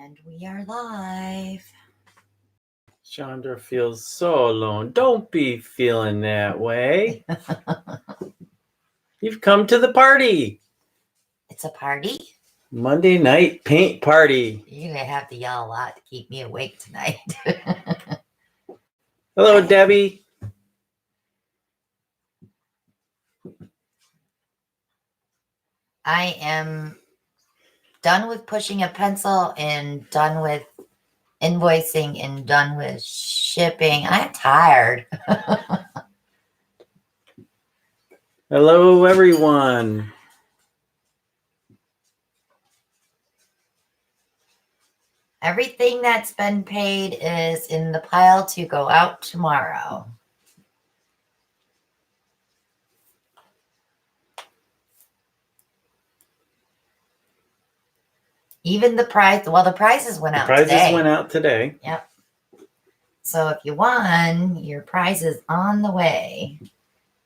And we are live. Chandra feels so alone. Don't be feeling that way. You've come to the party. It's a party? Monday night paint party. You're going to have to yell a lot to keep me awake tonight. Hello, Debbie. I am done with pushing a pencil and done with invoicing and done with shipping. I'm tired. Hello, everyone. Everything that's been paid is in the pile to go out tomorrow. Even the price, well, the prices went out today. Prizes went out today. Yep. So if you won, your prize is on the way.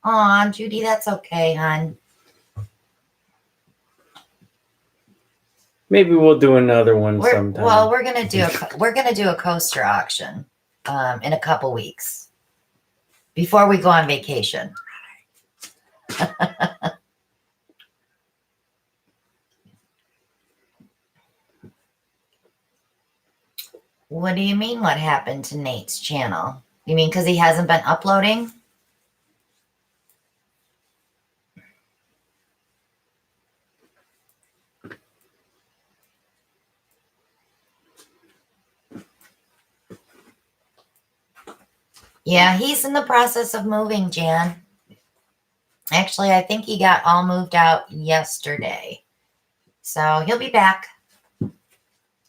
Aw, Judy, that's okay, hon. Maybe we'll do another one sometime. Well, we're gonna do a coaster auction in a couple weeks before we go on vacation. What do you mean? What happened to Nate's channel? You mean because he hasn't been uploading? Yeah, he's in the process of moving, Jan. Actually, I think he got all moved out yesterday. So he'll be back.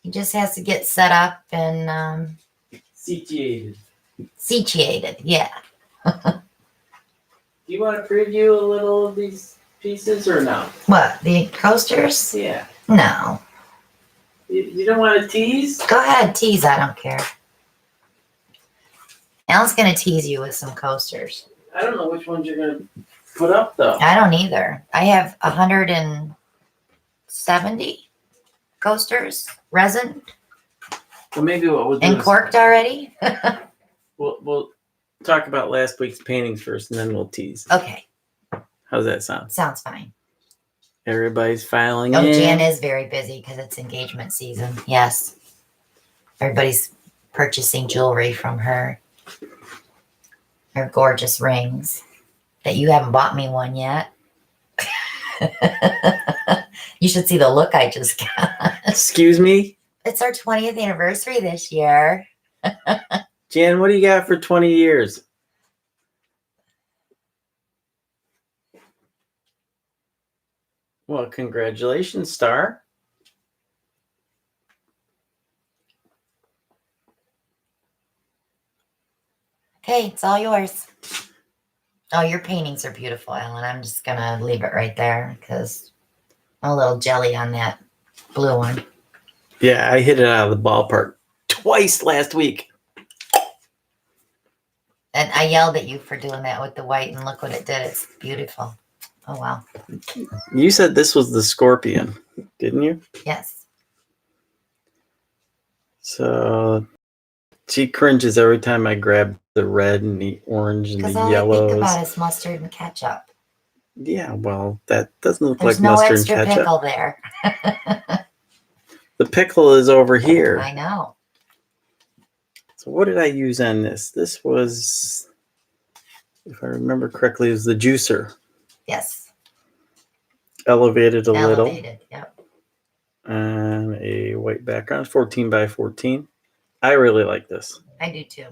He just has to get set up and Sitiated. sitiated, yeah. Do you want to preview a little of these pieces or no? What, the coasters? Yeah. No. You don't want to tease? Go ahead, tease. I don't care. Alan's going to tease you with some coasters. I don't know which ones you're going to put up, though. I don't either. I have 170 coasters, resin, Well, maybe what we'll do and corked already. We'll talk about last week's paintings first, and then we'll tease. Okay. How's that sound? Sounds fine. Everybody's filing in. Oh, Jan is very busy because it's engagement season. Yes. Everybody's purchasing jewelry from her. Her gorgeous rings that you haven't bought me one yet. You should see the look I just got. Excuse me? It's our 20th anniversary this year. Jan, what do you got for 20 years? Well, congratulations, Star. Okay, it's all yours. Oh, your paintings are beautiful, Ellen. I'm just going to leave it right there because I'm a little jelly on that blue one. Yeah, I hit it out of the ballpark twice last week. And I yelled at you for doing that with the white, and look what it did. It's beautiful. Oh, wow. You said this was the scorpion, didn't you? Yes. So she cringes every time I grab the red and the orange and the Because all yellows. I think about is mustard and ketchup. Yeah, well, that doesn't look There's like no mustard extra and ketchup. pickle there. The pickle is over here. I know. So what did I use on this? This was, if I remember correctly, it was the juicer. Yes. Elevated a little. Elevated, yep. And a white background, 14 by 14. I really like this. I do too.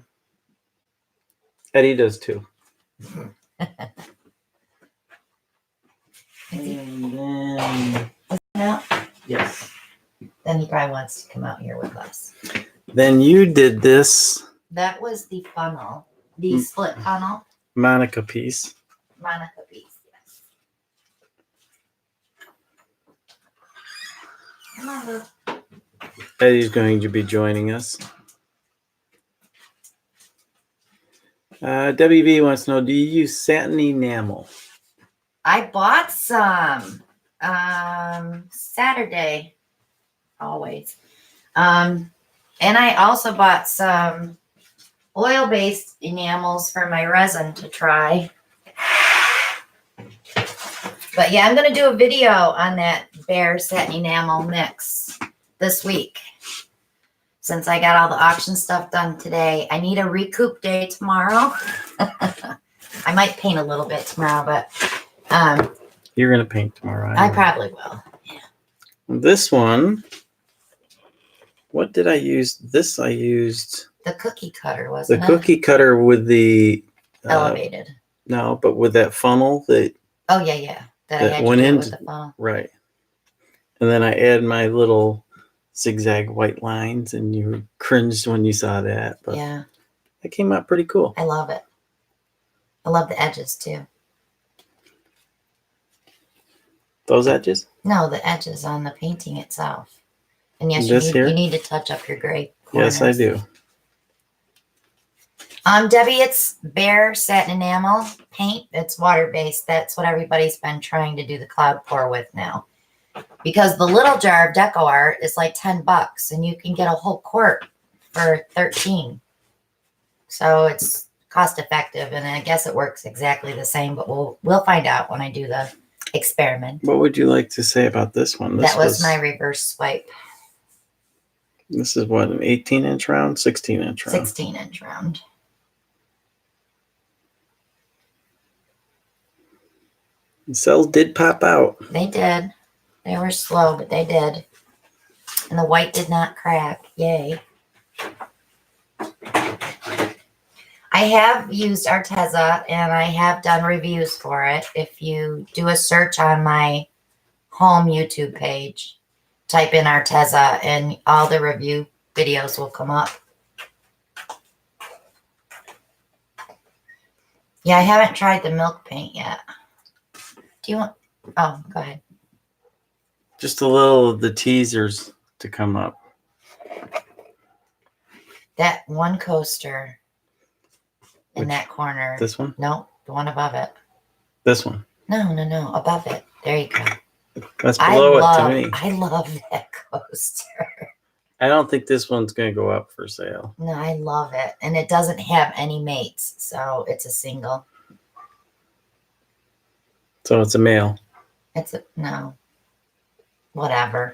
Eddie does too. And then, yes. then he probably wants to come out here with us. Then you did this That was the funnel, the split funnel. Monica piece. Monica piece, yes. Come on, Luke. Eddie's going to be joining us. WB wants to know, do you use satin enamel? I bought some Saturday, always. And I also bought some oil-based enamels for my resin to try. But yeah, I'm going to do a video on that bare satin enamel mix this week. Since I got all the auction stuff done today, I need a recoup day tomorrow. I might paint a little bit tomorrow, but You're going to paint tomorrow. I probably will. Yeah. This one, what did I use? This I used The cookie cutter, the wasn't it? cookie cutter with the Elevated. no, but with that funnel that Oh, yeah. That I that had went to do into with the funnel. right. And then I add my little zigzag white lines, and you cringed when you saw that, but Yeah, it came out pretty cool. I love it. I love the edges too. Those edges? No, the edges on the painting itself. And yes, This here? you need to touch up your gray corners. Yes, I do. Debbie, it's bare satin enamel paint. It's water-based. That's what everybody's been trying to do the cloud pour with now. Because the little jar of Deco Art is like $10 and you can get a whole quart for $13. So it's cost effective, and I guess it works exactly the same, but we'll find out when I do the experiment. What would you like to say about this one? That was my reverse swipe. This is what, an 18-inch round, 16-inch round? 16-inch round. The cells did pop out. They did. They were slow, but they did. And the white did not crack. Yay. I have used Arteza, and I have done reviews for it. If you do a search on my home YouTube page, type in Arteza, and all the review videos will come up. Yeah, I haven't tried the milk paint yet. Do you want? Oh, go ahead. Just a little of the teasers to come up. That one coaster in that corner. This one? No, the one above it. This one. No, above it. There you go. That's below it to me. I love that coaster. I don't think this one's going to go up for sale. No, I love it. And it doesn't have any mates, so it's a single. So it's a male. No. Whatever.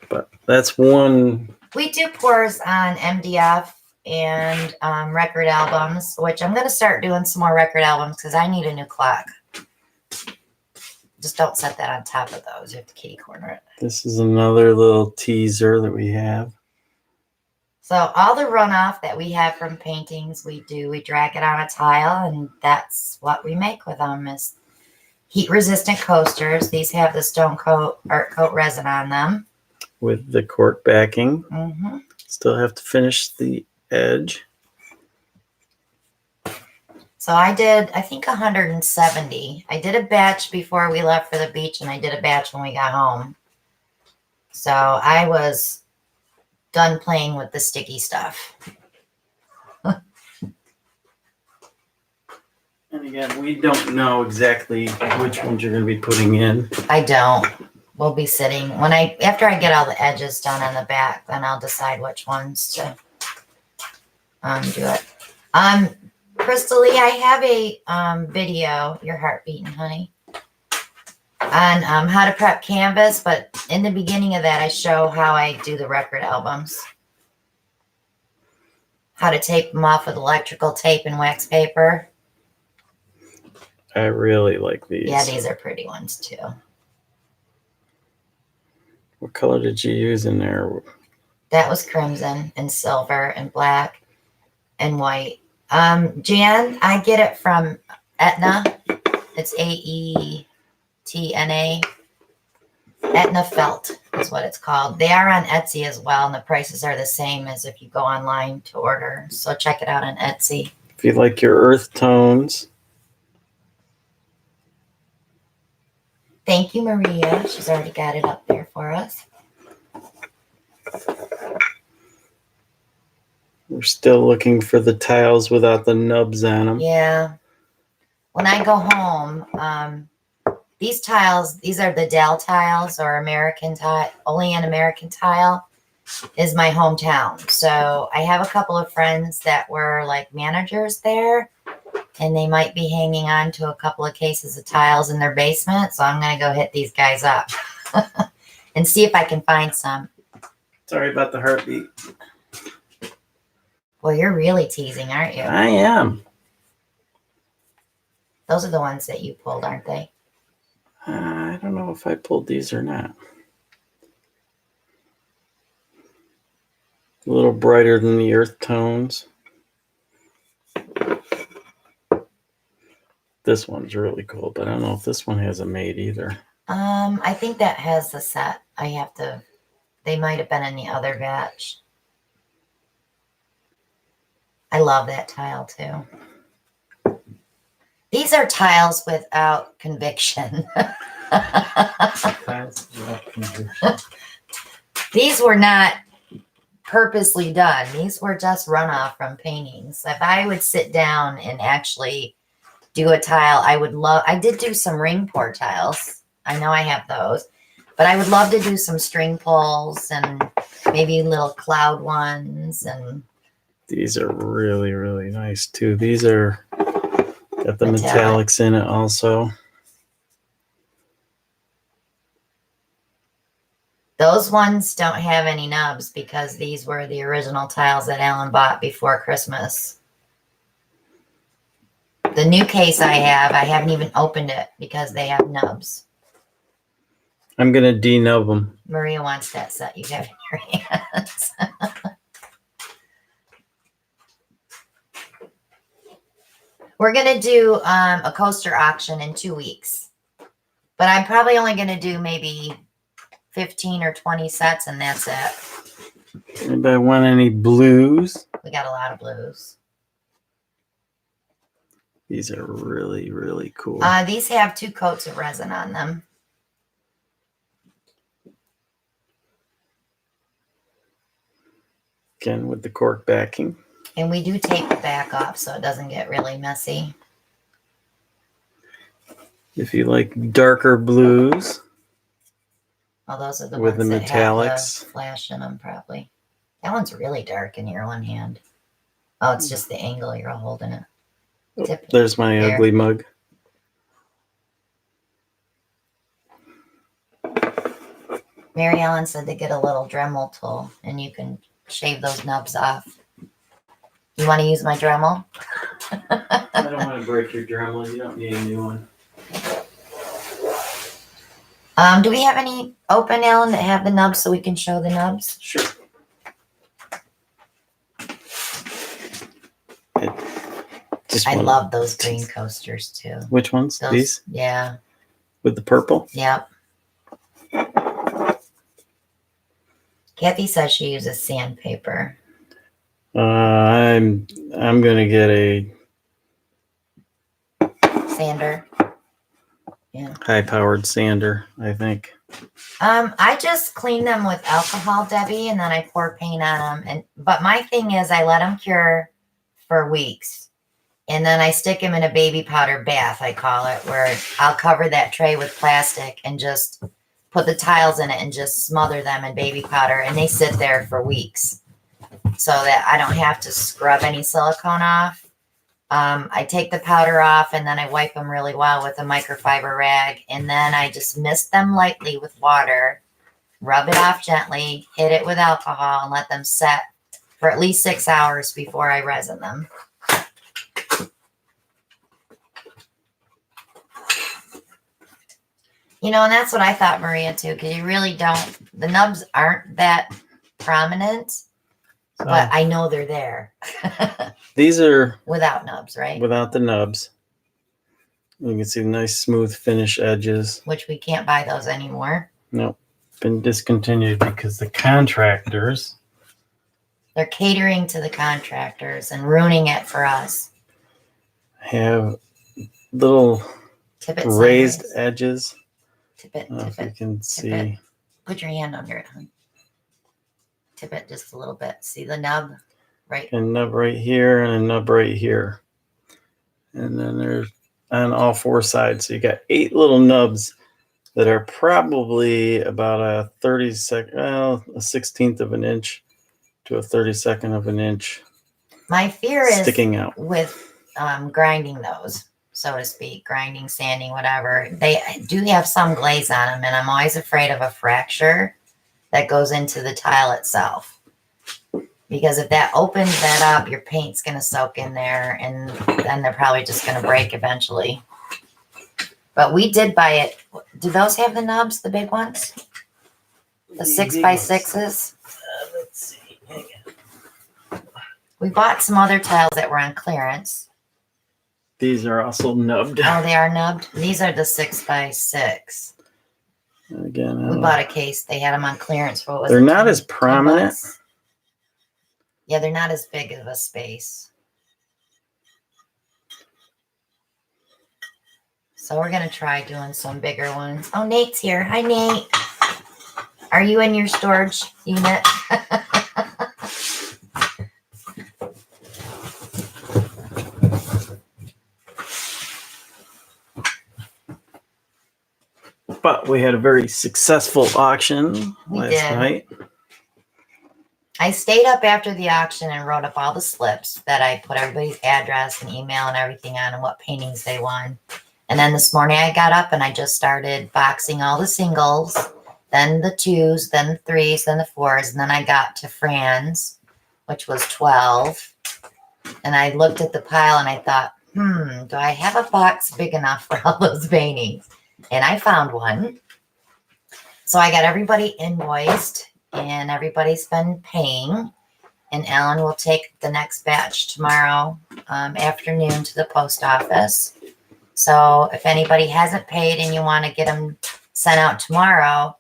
But that's one. We do pours on MDF and record albums, which I'm going to start doing some more record albums because I need a new clock. Just don't set that on top of those. You have to kitty corner it. This is another little teaser that we have. So all the runoff that we have from paintings, we drag it on a tile, and that's what we make with them is heat-resistant coasters. These have the Stone Coat Art Coat resin on them. With the cork backing. Mm-hmm. Still have to finish the edge. So I did, I think 170. I did a batch before we left for the beach, and I did a batch when we got home. So I was done playing with the sticky stuff. And again, we don't know exactly which ones you're going to be putting in. I don't. We'll be sitting after I get all the edges done on the back, then I'll decide which ones to do it. Crystal Lee, I have a video, your heart beating, honey, on how to prep canvas, but in the beginning of that, I show how I do the record albums. How to tape them off with electrical tape and wax paper. I really like these. Yeah, these are pretty ones too. What color did you use in there? That was crimson and silver and black and white. Jan, I get it from Etna. It's AETNA. Etna Felt is what it's called. They are on Etsy as well, and the prices are the same as if you go online to order. So check it out on Etsy. If you like your earth tones. Thank you, Maria. She's already got it up there for us. We're still looking for the tiles without the nubs on them. Yeah. When I go home, these tiles, these are the Dell tiles or American tile, Olean American tile is my hometown. So I have a couple of friends that were like managers there, and they might be hanging on to a couple of cases of tiles in their basement. So I'm going to go hit these guys up and see if I can find some. Sorry about the heartbeat. Well, you're really teasing, aren't you? I am. Those are the ones that you pulled, aren't they? I don't know if I pulled these or not. A little brighter than the earth tones. This one's really cool, but I don't know if this one has a mate either. I think that has the set. I have to, they might have been in the other batch. I love that tile too. These are tiles without conviction. These were not purposely done. These were just runoff from paintings. If I would sit down and actually do a tile, I would love, I did do some ring pour tiles. I know I have those, but I would love to do some string pulls and maybe little cloud ones. And these are really, really nice too. These are got the metallics in it also. Those ones don't have any nubs because these were the original tiles that Alan bought before Christmas. The new case I haven't even opened it because they have nubs. I'm going to denub them. Maria wants that set you have in your hands. We're going to do a coaster auction in 2 weeks. But I'm probably only going to do maybe 15 or 20 sets, and that's it. Anybody want any blues? We got a lot of blues. These are really, really cool. These have 2 coats of resin on them. Again, with the cork backing. And we do tape the back off so it doesn't get really messy. If you like darker blues. Oh, those are the with ones the that have metallics. the flash in them, probably. That one's really dark in your one hand. Oh, it's just the angle you're holding it. Oh, there's my there. ugly mug. Mary Ellen said to get a little Dremel tool and you can shave those nubs off. You want to use my Dremel? I don't want to break your Dremel. You don't need a new one. Do we have any open, Ellen, that have the nubs so we can show the nubs? Sure. I love those green coasters too. Which ones? Those, these? Yeah. With the purple? Yep. Kathy says she uses sandpaper. I'm gonna get a Sander. Yeah. high-powered sander, I think. I just clean them with alcohol, Debbie, and then I pour paint on them. But my thing is I let them cure for weeks. And then I stick them in a baby powder bath, I call it, where I'll cover that tray with plastic and just put the tiles in it and just smother them in baby powder. And they sit there for weeks so that I don't have to scrub any silicone off. I take the powder off and then I wipe them really well with a microfiber rag. And then I just mist them lightly with water, rub it off gently, hit it with alcohol, and let them set for at least 6 hours before I resin them. You know, and that's what I thought, Maria, too, because you really don't, the nubs aren't that prominent, but I know they're there. These are without nubs, right? Without the nubs. You can see the nice smooth finish edges. Which we can't buy those anymore. Nope. Been discontinued because the contractors. They're catering to the contractors and ruining it for us. Have little raised sideways. edges. Tip it, If you tip can see. it. Put your hand under it, hon. Tip it just a little bit. See the nub? Right. A nub right here and a nub right here. And then there's on all four sides. So you got 8 little nubs that are probably about a 16th of an inch to a 32nd of an inch My fear is sticking out. with grinding those, so to speak, grinding, sanding, whatever. They do have some glaze on them, and I'm always afraid of a fracture that goes into the tile itself. Because if that opens that up, your paint's going to soak in there, and then they're probably just going to break eventually. But we did buy it. Do those have the nubs, the big ones? The 6x6s? Let's see. Hang on. We bought some other tiles that were on clearance. These are also nubbed. Oh, they are nubbed? These are the 6x6. Again, We bought a case. They had them on clearance for what was they're it, not 10 as prominent. $10? Yeah, they're not as big of a space. So we're going to try doing some bigger ones. Oh, Nate's here. Hi, Nate. Are you in your storage unit? But we had a very successful auction last night. I stayed up after the auction and wrote up all the slips that I put everybody's address and email and everything on and what paintings they won. And then this morning I got up and I just started boxing all the singles, then the 2s, then the 3s, then the 4s. And then I got to Fran's, which was 12. And I looked at the pile and I thought, do I have a box big enough for all those paintings? And I found one. So I got everybody invoiced and everybody's been paying. And Ellen will take the next batch tomorrow afternoon to the post office. So if anybody hasn't paid and you want to get them sent out tomorrow,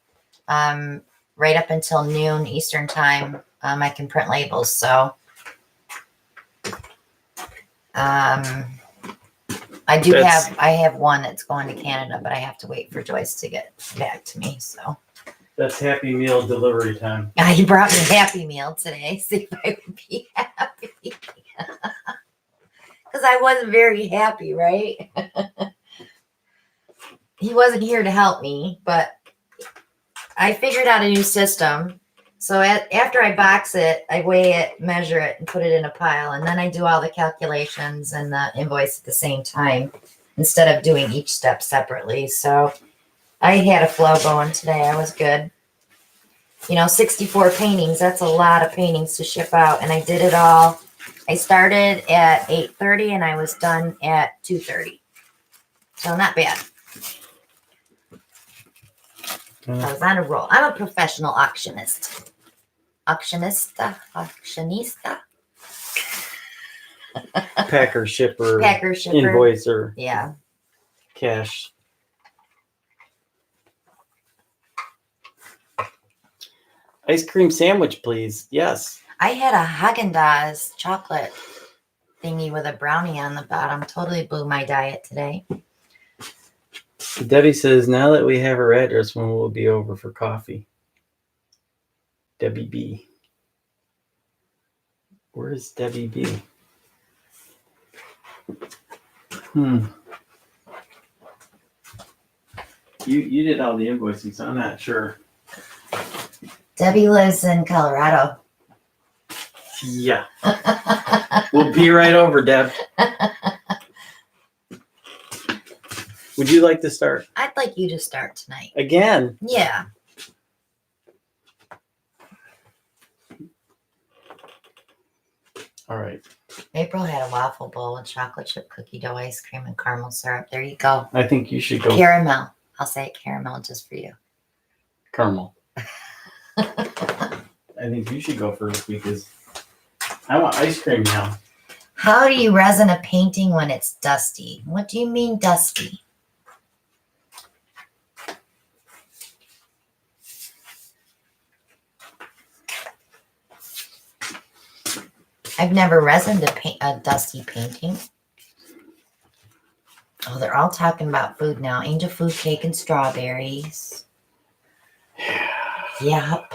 right up until noon Eastern time, I can print labels. So I have one that's going to Canada, but I have to wait for Joyce to get back to me. So That's Happy Meal delivery time. he brought me a Happy Meal today. See if I would be happy. Because I wasn't very happy, right? He wasn't here to help me, but I figured out a new system. So after I box it, I weigh it, measure it, and put it in a pile. And then I do all the calculations and the invoice at the same time instead of doing each step separately. So I had a flow going today. I was good. 64 paintings. That's a lot of paintings to ship out. And I did it all. I started at 8:30 and I was done at 2:30. So not bad. I was on a roll. I'm a professional auctionist. Auctionista. Packer, shipper, invoicer, yeah, cash. Ice cream sandwich, please. Yes. I had a Haagen-Dazs chocolate thingy with a brownie on the bottom. Totally blew my diet today. Debbie says, now that we have her address, when will be over for coffee? Debbie B. Where is Debbie B? You did all the invoicing, so I'm not sure. Debbie lives in Colorado. Yeah. We'll be right over, Deb. Would you like to start? I'd like you to start tonight. Again? Yeah. All right. April had a waffle bowl with chocolate chip cookie dough, ice cream, and caramel syrup. There you go. I think you should go. Caramel. I'll say caramel just for you. Caramel. I think you should go first because I want ice cream now. How do you resin a painting when it's dusty? What do you mean dusty? I've never resined a dusty painting. Oh, they're all talking about food now. Angel food cake and strawberries. Yep.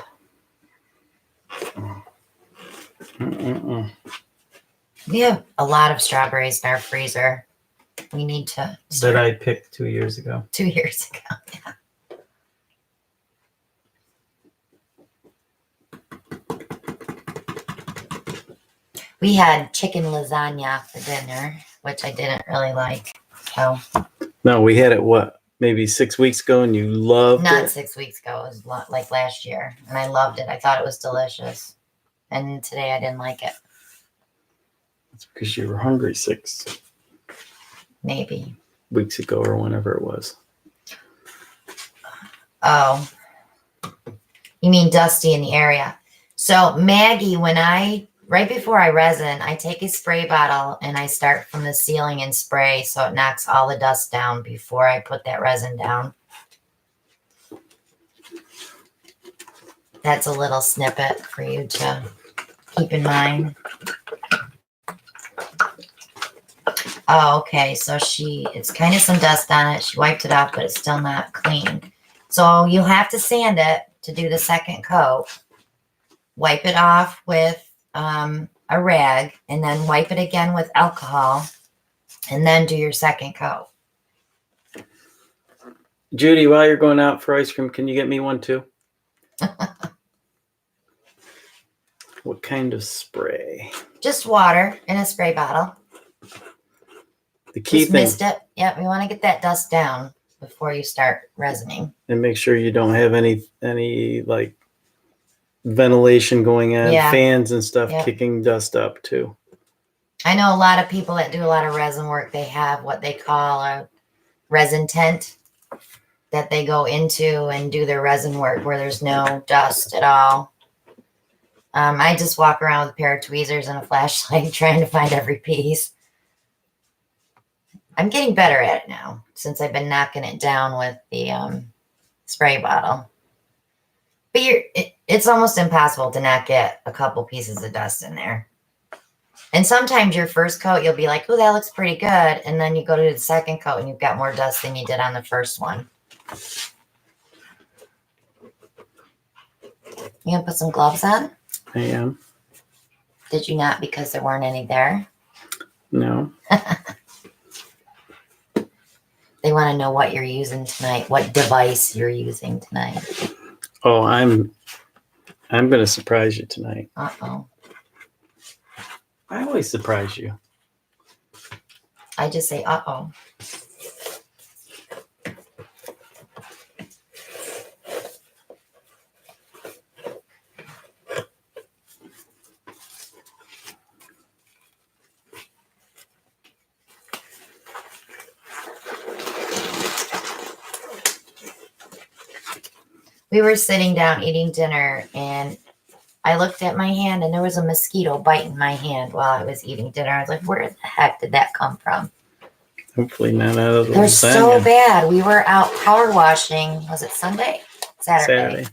We have a lot of strawberries in our freezer. we need to That start I picked 2 years ago. 2 years ago. Yeah. We had chicken lasagna for dinner, which I didn't really like. So No, we had it, what, maybe 6 weeks ago, and you loved not it? 6 weeks ago. It was like last year, and I loved it. I thought it was delicious. And today I didn't like it. It's because you were hungry 6 Maybe. weeks ago or whenever it was. Oh, you mean dusty in the area. So Maggie, right before I resin, I take a spray bottle and I start from the ceiling and spray so it knocks all the dust down before I put that resin down. That's a little snippet for you to keep in mind. Oh, okay. So it's kind of some dust on it. She wiped it off, but it's still not clean. So you'll have to sand it to do the second coat. Wipe it off with a rag and then wipe it again with alcohol and then do your second coat. Judy, while you're going out for ice cream, can you get me one too? What kind of spray? Just water in a spray bottle. The key Just thing, mist it. Yep, you want to get that dust down before you start resining. and make sure you don't have any like ventilation going on, Yeah. fans and stuff Yep. kicking dust up too. I know a lot of people that do a lot of resin work, they have what they call a resin tent that they go into and do their resin work where there's no dust at all. I just walk around with a pair of tweezers and a flashlight trying to find every piece. I'm getting better at it now since I've been knocking it down with the spray bottle. But it's almost impossible to not get a couple pieces of dust in there. And sometimes your first coat, you'll be like, oh, that looks pretty good. And then you go to the second coat and you've got more dust than you did on the first one. You gonna put some gloves on? I am. Did you not because there weren't any there? No. They want to know what you're using tonight, what device you're using tonight. Oh, I'm gonna surprise you tonight. Uh-oh. I always surprise you. I just say, uh-oh. We were sitting down eating dinner and I looked at my hand and there was a mosquito biting my hand while I was eating dinner. I was like, where the heck did that come from? Hopefully not out of the They're lasagna. so bad. We were out power washing. Was it Sunday? Saturday.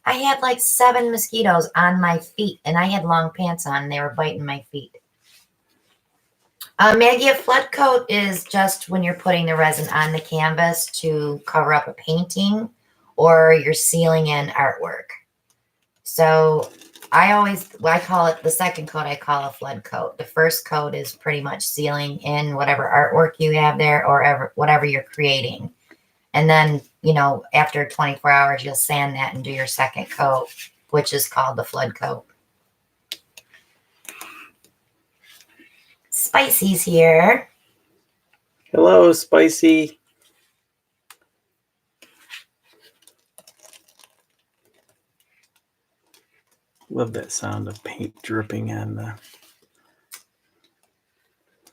I had like 7 mosquitoes on my feet and I had long pants on and they were biting my feet. Maggie, a flood coat is just when you're putting the resin on the canvas to cover up a painting or you're sealing in artwork. So I call it the second coat, I call a flood coat. The first coat is pretty much sealing in whatever artwork you have there or whatever you're creating. And then, after 24 hours, you'll sand that and do your second coat, which is called the flood coat. Spicy's here. Hello, Spicy. Love that sound of paint dripping on the... I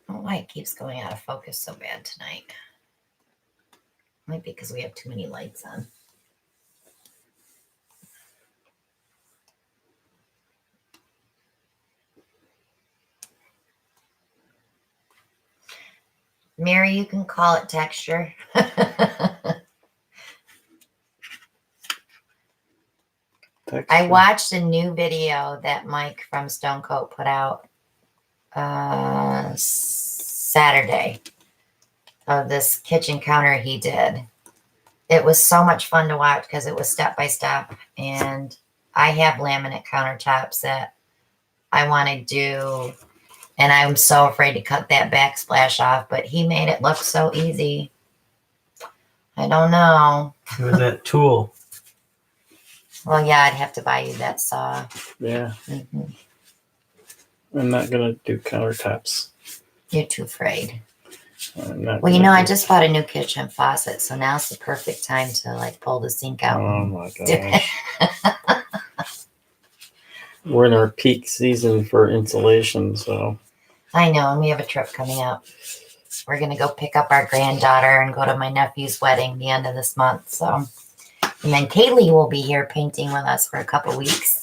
don't know why it keeps going out of focus so bad tonight. Might be because we have too many lights on. Mary, you can call it texture. I watched a new video that Mike from Stone Coat put out Saturday of this kitchen counter he did. It was so much fun to watch because it was step by step. And I have laminate countertops that I want to do And I'm so afraid to cut that backsplash off, but he made it look so easy. I don't know. With that tool. Well, yeah, I'd have to buy you that saw. Yeah. Mm-hmm. I'm not going to do countertops. You're too afraid. Well, you know, I just bought a new kitchen faucet, so now's the perfect time to like pull the sink out. Oh my gosh. We're in our peak season for insulation, so. I know, and we have a trip coming up. We're going to go pick up our granddaughter and go to my nephew's wedding the end of this month. So, and then Kaylee will be here painting with us for a couple weeks.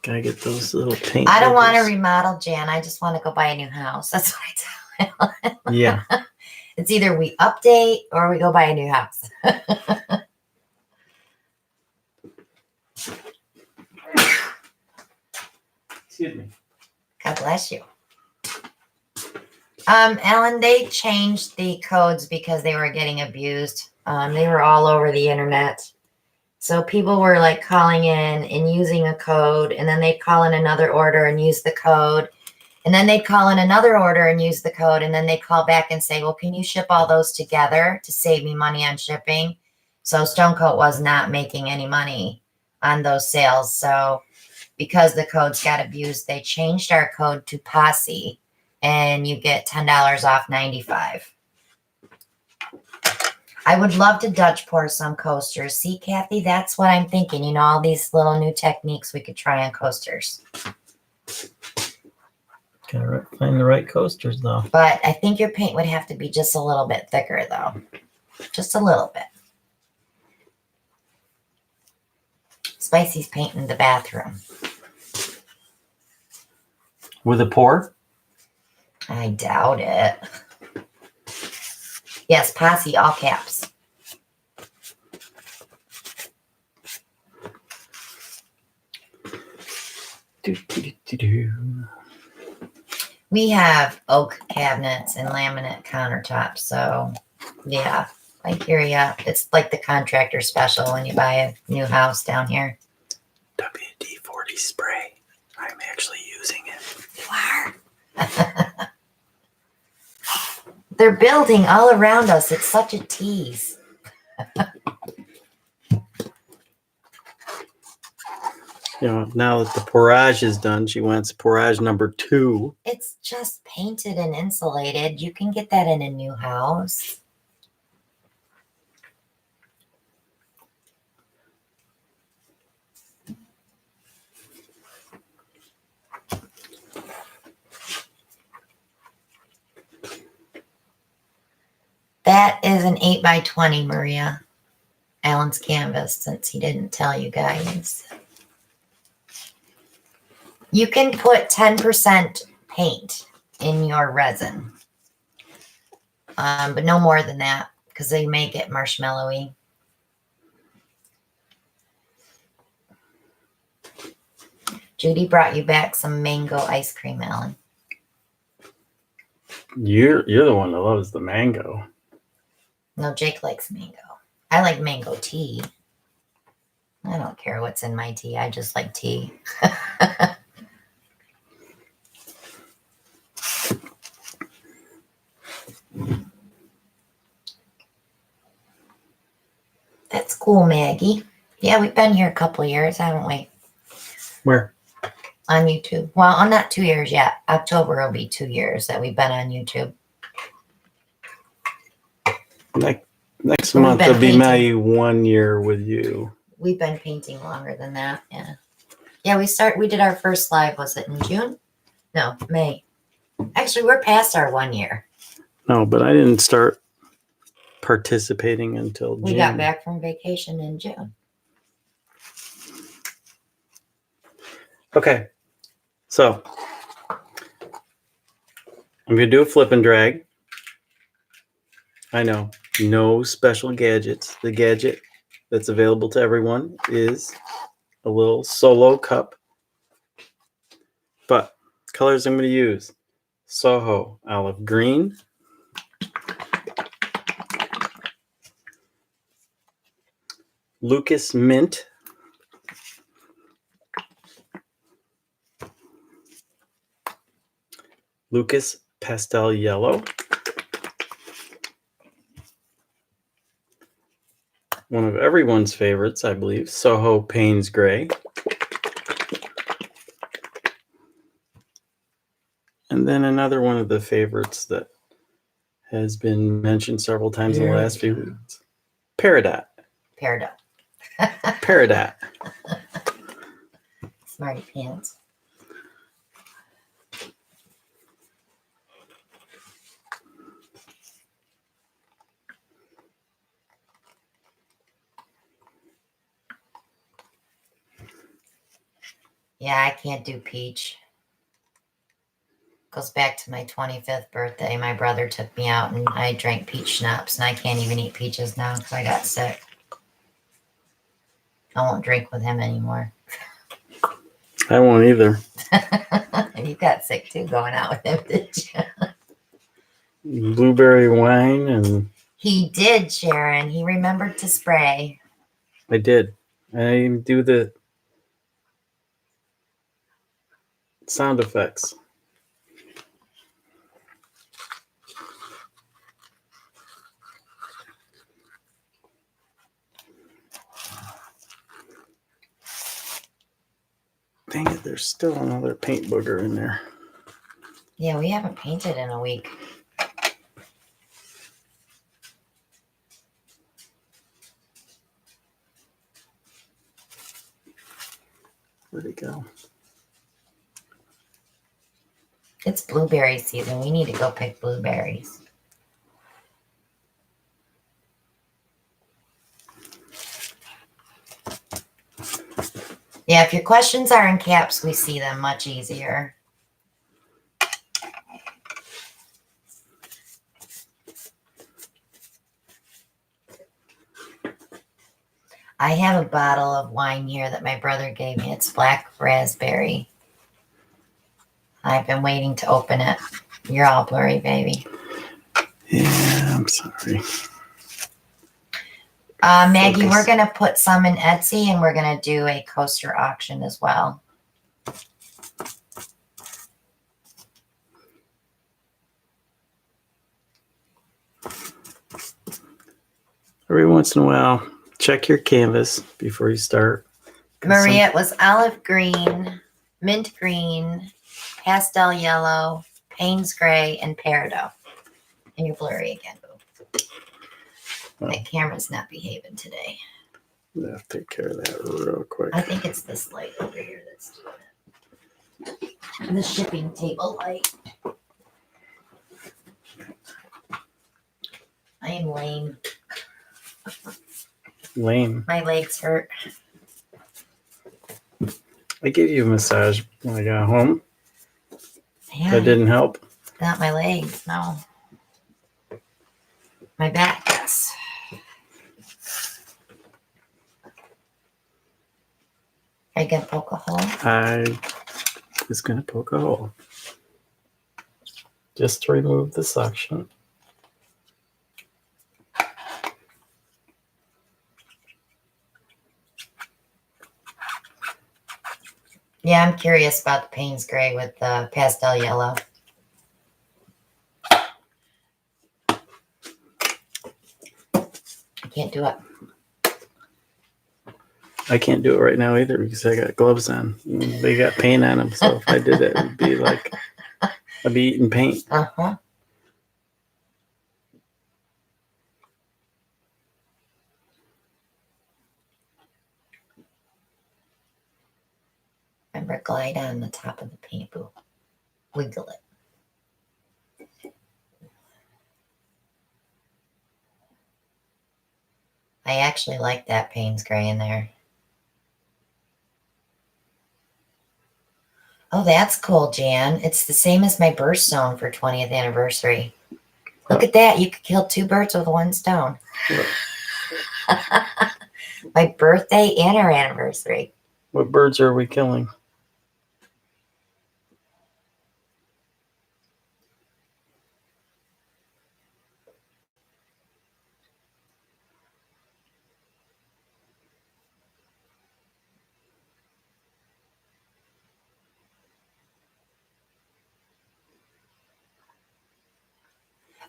Gotta get those little paint. I don't want to remodel, Jan. I just want to go buy a new house. That's what I tell him. Yeah. It's either we update or we go buy a new house. Excuse me. God bless you. Ellen, they changed the codes because they were getting abused. They were all over the internet. So people were like calling in and using a code, and then they'd call in another order and use the code. And then they'd call in another order and use the code. And then they'd call back and say, well, can you ship all those together to save me money on shipping? So Stone Coat was not making any money on those sales. So because the codes got abused, they changed our code to Posse, and you get $10 off 95. I would love to Dutch pour some coasters. See, Kathy, that's what I'm thinking. You know, all these little new techniques we could try on coasters. Gotta find the right coasters, though. But I think your paint would have to be just a little bit thicker, though. Just a little bit. Spicy's painting the bathroom. With a pour? I doubt it. Yes, Posse, all caps. We have oak cabinets and laminate countertops, so yeah, I hear ya. It's like the contractor special when you buy a new house down here. WD-40 spray. I'm actually using it. You are? They're building all around us. It's such a tease. You know, now that the pourage is done, she wants pourage number 2. It's just painted and insulated. You can get that in a new house. That is an 8x20, Maria. Alan's canvas, since he didn't tell you guys. You can put 10% paint in your resin. But no more than that, because they make it marshmallowy. Judy brought you back some mango ice cream, Alan. You're the one that loves the mango. No, Jake likes mango. I like mango tea. I don't care what's in my tea. I just like tea. That's cool, Maggie. Yeah, we've been here a couple years, haven't we? Where? On YouTube. Well, I'm not 2 years yet. October will be 2 years that we've been on YouTube. Next month will be my 1 year with you. We've been painting longer than that. Yeah. Yeah, we did our first live, was it in June? No, May. Actually, we're past our 1 year. No, but I didn't start participating until June. We got back from vacation in June. Okay. So I'm going to do a flip and drag. I know, no special gadgets. The gadget that's available to everyone is a little solo cup. But colors I'm going to use: Soho olive green, Lucas Mint. Lucas Pastel Yellow. One of everyone's favorites, I believe, Soho Payne's Gray. And then another one of the favorites that has been mentioned several times in the last few weeks. Peridot. Peridot. Peridot. Smarty pants. Yeah, I can't do peach. Goes back to my 25th birthday. My brother took me out and I drank peach schnapps, and I can't even eat peaches now because I got sick. I won't drink with him anymore. I won't either. And you got sick too going out with him, did you? Blueberry wine, and He did, Sharon. He remembered to spray. I did. I do the sound effects. Dang it, there's still another paint booger in there. Yeah, we haven't painted in a week. Where'd it go? It's blueberry season. We need to go pick blueberries. Yeah, if your questions are in caps, we see them much easier. I have a bottle of wine here that my brother gave me. It's black raspberry. I've been waiting to open it. You're all blurry, baby. Yeah, I'm sorry. Maggie, Focus. we're going to put some in Etsy, and we're going to do a coaster auction as well. Every once in a while, check your canvas before you start. Maria, it was olive green, mint green, pastel yellow, Payne's gray, and peridot. And you're blurry again, boo. My camera's not behaving today. I'll take care of that real quick. I think it's this light over here that's doing it. The shipping table light. I am lame. Lame. My legs hurt. I gave you a massage when I got home. Yeah, That didn't help. not my legs, no. My back, yes. Are you gonna poke a hole? I was going to poke a hole. Just to remove the suction. Yeah, I'm curious about the Payne's gray with the pastel yellow. I can't do it. I can't do it right now either because I got gloves on. They got paint on them, so if I did it, it'd be like I'd be eating paint. Uh-huh. Remember, glide on the top of the paint, boo. Wiggle it. I actually like that Payne's gray in there. Oh, that's cool, Jan. It's the same as my birthstone for 20th anniversary. Look at that. You could kill two birds with one stone. My birthday and our anniversary. What birds are we killing?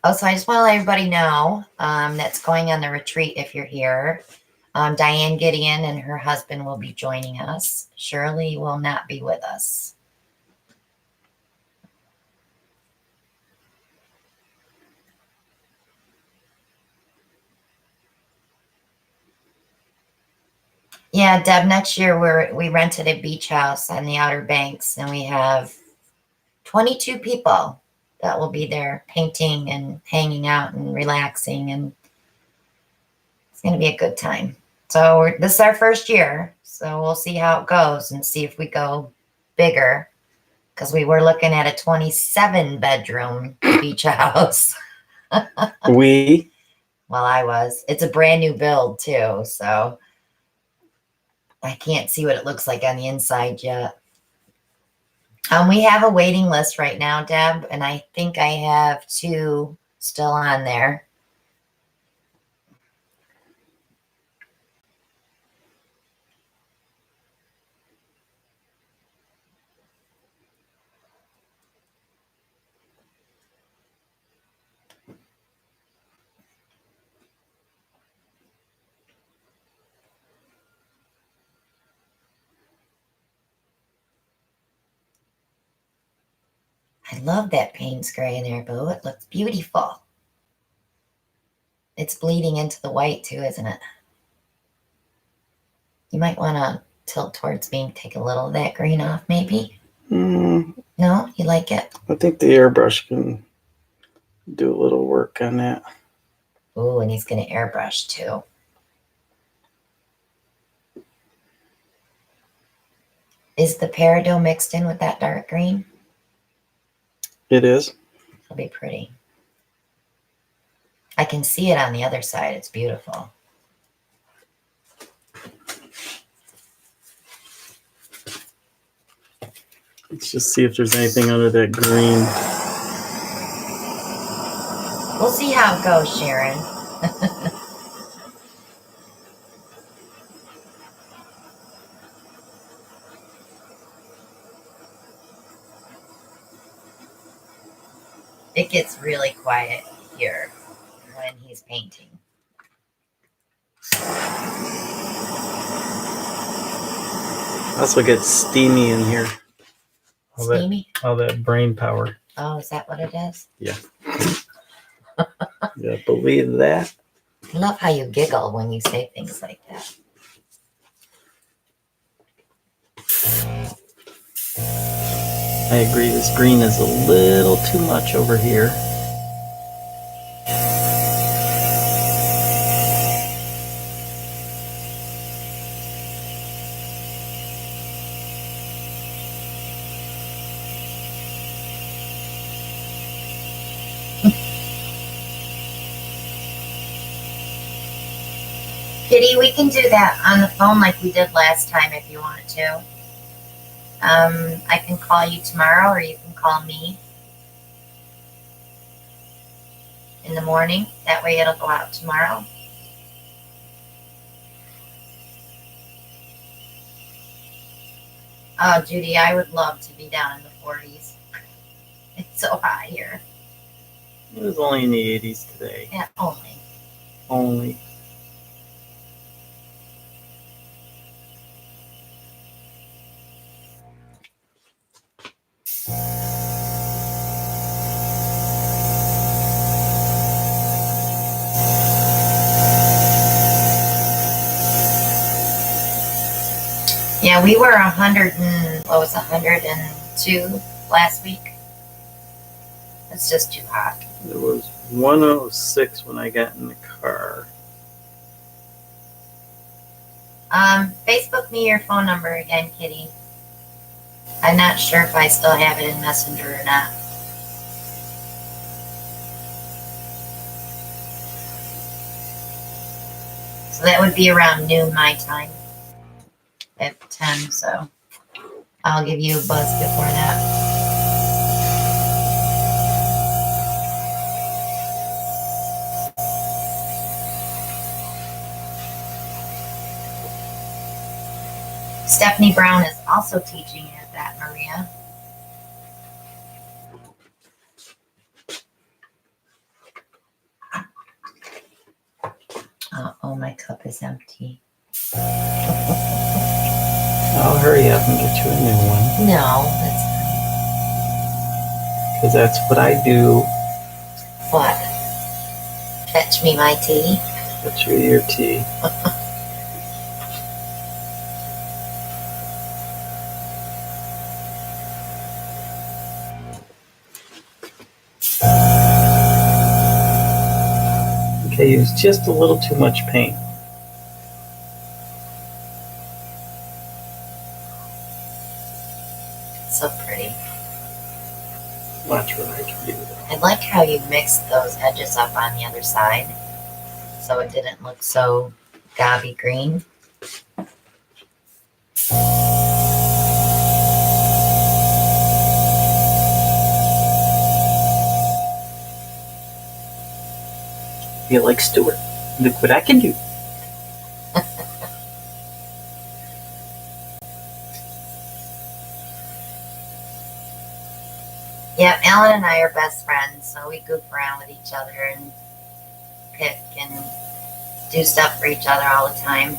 Oh, so I just want to let everybody know that's going on the retreat if you're here. Diane Gideon and her husband will be joining us. Shirley will not be with us. Yeah, Deb, next year we rented a beach house on the Outer Banks, and we have 22 people that will be there painting and hanging out and relaxing, and it's going to be a good time. So this is our first year, so we'll see how it goes and see if we go bigger, because we were looking at a 27 bedroom beach house. Well, I was. It's a brand new build too, so I can't see what it looks like on the inside yet. We have a waiting list right now, Deb, and I think I have 2 still on there. I love that Payne's gray in there, Boo. It looks beautiful. It's bleeding into the white too, isn't it? You might want to tilt towards me and take a little of that green off, maybe. No, you like it? I think the airbrush can do a little work on that. Ooh, and he's going to airbrush too. Is the peridot mixed in with that dark green? It is. It'll be pretty. I can see it on the other side. It's beautiful. Let's just see if there's anything under that green. We'll see how it goes, Sharon. It gets really quiet here when he's painting. Also gets steamy in here. Steamy? All that brain power. Oh, is that what it is? Yeah. Yeah, believe that. I love how you giggle when you say things like that. I agree, this green is a little too much over here. Kitty, we can do that on the phone like we did last time if you want to. I can call you tomorrow, or you can call me in the morning. That way it'll go out tomorrow. Oh, Judy, I would love to be down in the 40s. It's so hot here. It was only in the 80s today. Yeah, only. Only. Yeah, we were 102 last week. It's just too hot. It was 106 when I got in the car. Facebook me your phone number again, Kitty. I'm not sure if I still have it in Messenger or not. So that would be around noon my time at 10, so I'll give you a buzz before that. Stephanie Brown is also teaching at that, Maria. Oh, my cup is empty. I'll hurry up and get you a new one. No, that's Because that's what I do. what? Fetch me my tea. Fetch you your tea. Okay, use just a little too much paint. So pretty. Watch what I can do. I like how you mixed those edges up on the other side, so it didn't look so gobby green. Feel like Stewart. Look what I can do. Yeah, Alan and I are best friends, so we goof around with each other and pick and do stuff for each other all the time.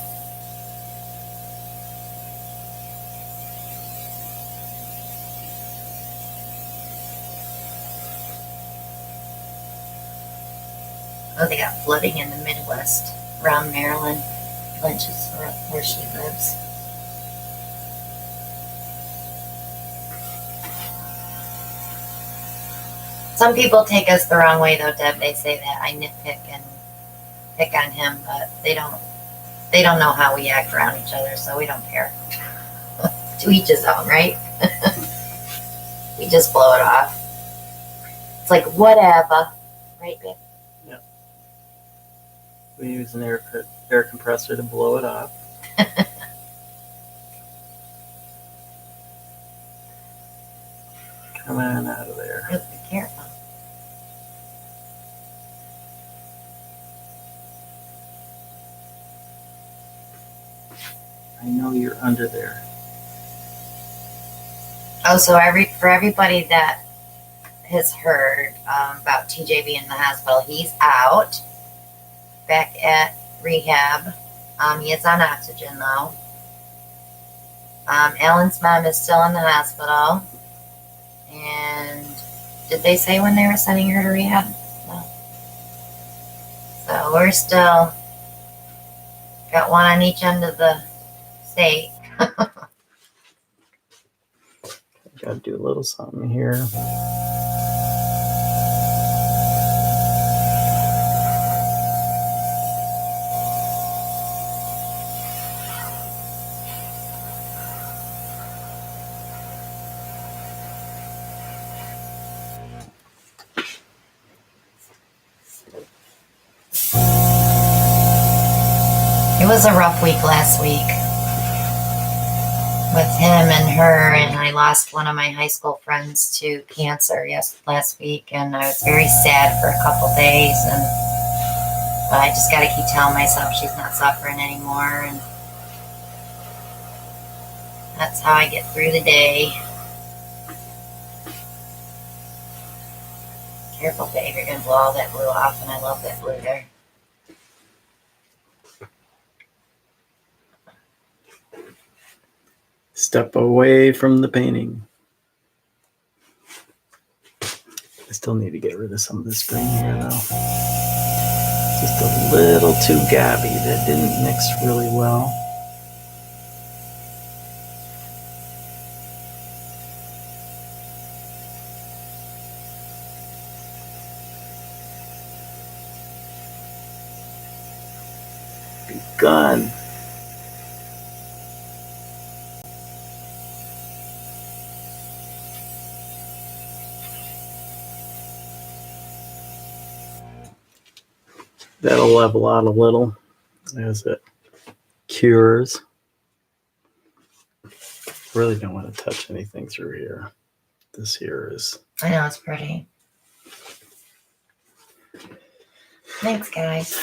Oh, they got flooding in the Midwest around Maryland. Lynch is where she lives. Some people take us the wrong way, though, Deb. They say that I nitpick and pick on him, but they don't know how we act around each other, so we don't care. To each his own, right? We just blow it off. It's like, whatever. Right, babe? Yeah. We use an air compressor to blow it off. Come on out of there. Oh, be careful. I know you're under there. Oh, so for everybody that has heard about TJ being in the hospital, he's out, back at rehab. He is on oxygen, though. Alan's mom is still in the hospital. And did they say when they were sending her to rehab? No. So we're still got one on each end of the state. Gotta do a little something here. It was a rough week last week with him and her, and I lost one of my high school friends to cancer last week, and I was very sad for a couple days, but I just got to keep telling myself she's not suffering anymore, and that's how I get through the day. Careful, babe, you're going to blow all that blue off, and I love that blue there. Step away from the painting. I still need to get rid of some of this green here, though. Just a little too gabby. That didn't mix really well. Be gone. That'll level out a little as it cures. Really don't want to touch anything through here. This here is... I know, it's pretty. Thanks, guys.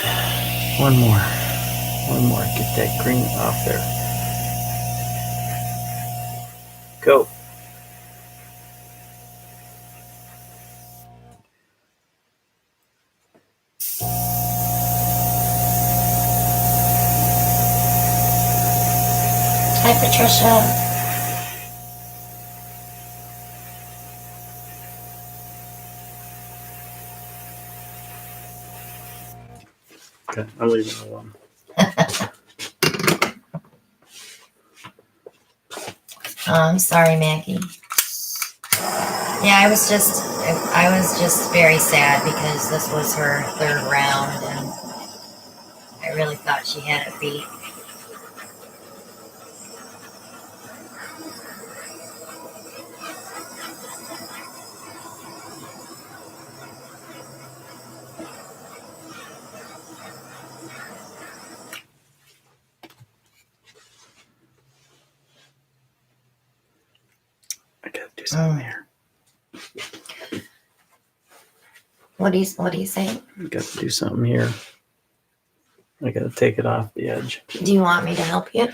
One more. Get that green off there. Go. Hi, Patricia. Okay, I'm leaving it alone. Oh, I'm sorry, Maggie. Yeah, I was just very sad because this was her third round, and I really thought she had it beat. I gotta do something here. What do you say? I gotta do something here. I gotta take it off the edge. Do you want me to help you?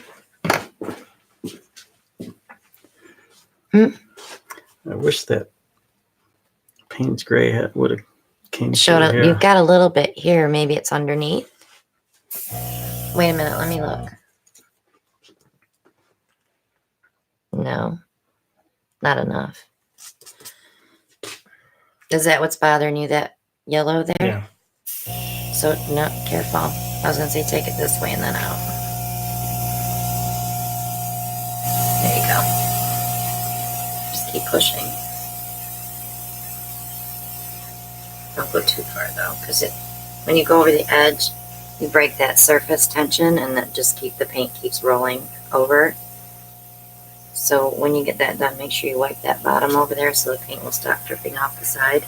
I wish that Payne's Gray would have came Showed through up. here. You've got a little bit here. Maybe it's underneath. Wait a minute. Let me look. No, not enough. Is that what's bothering you? That yellow there? Yeah. So, no, careful. I was going to say take it this way and then out. There you go. Just keep pushing. Don't go too far though, because when you go over the edge, you break that surface tension and that the paint keeps rolling over. So when you get that done, make sure you wipe that bottom over there so the paint will stop dripping off the side.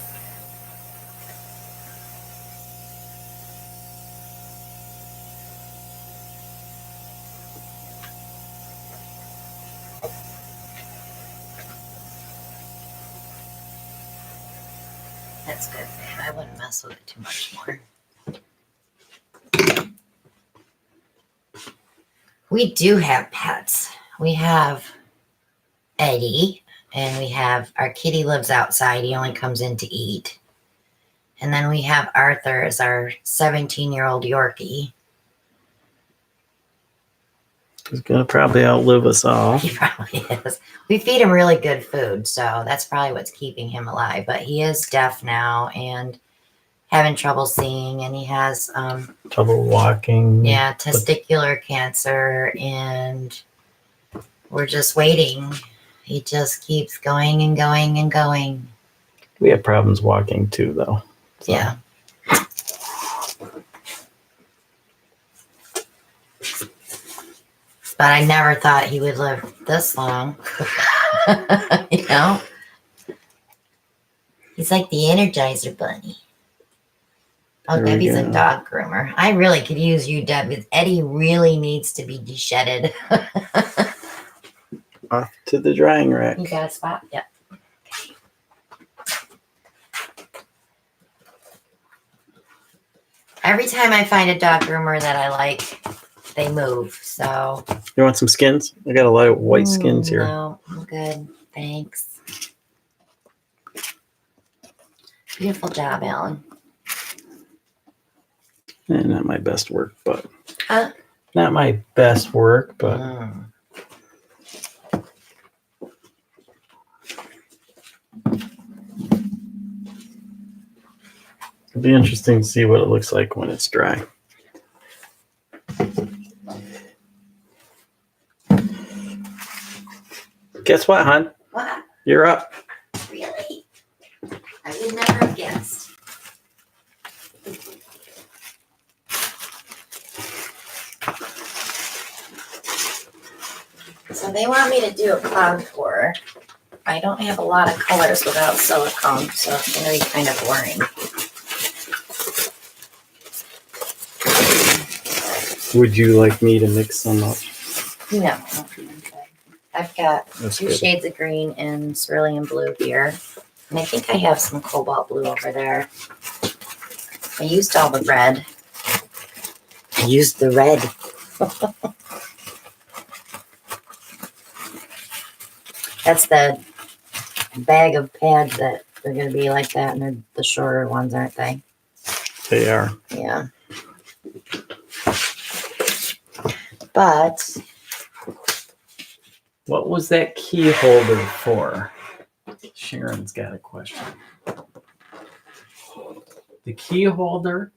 That's good, babe. I wouldn't mess with it too much more. We do have pets. We have Eddie, and we have our kitty lives outside. He only comes in to eat. And then we have Arthur as our 17-year-old Yorkie. He's gonna probably outlive us all. He probably is. We feed him really good food, so that's probably what's keeping him alive. But he is deaf now and having trouble seeing, and he has Trouble walking. yeah, testicular cancer, and we're just waiting. He just keeps going and going and going. We have problems walking too, though. So. Yeah. But I never thought he would live this long. You know? He's like the Energizer Bunny. Oh, There we Debbie's a go. dog groomer. I really could use you, Deb, because Eddie really needs to be de-shedded. Off to the drying rack. You got a spot? Yep. Every time I find a dog groomer that I like, they move. So You want some skins? I got a lot of white skins here. No, I'm good. Thanks. Beautiful job, Alan. Not my best work, but Huh? not my best work, but it'll be interesting to see what it looks like when it's dry. Guess what, hon? What? You're up. Really? I would never have guessed. So they want me to do a cloud pour. I don't have a lot of colors without silicone, so it's going to be kind of boring. Would you like me to mix some up? No. I've got That's two good. shades of green and cerulean blue here. And I think I have some cobalt blue over there. I used all the red. I used the red. That's the bag of pads that they're going to be like that, and they're the shorter ones, aren't they? They are. Yeah. But What was that key holder for? Sharon's got a question. The key holder,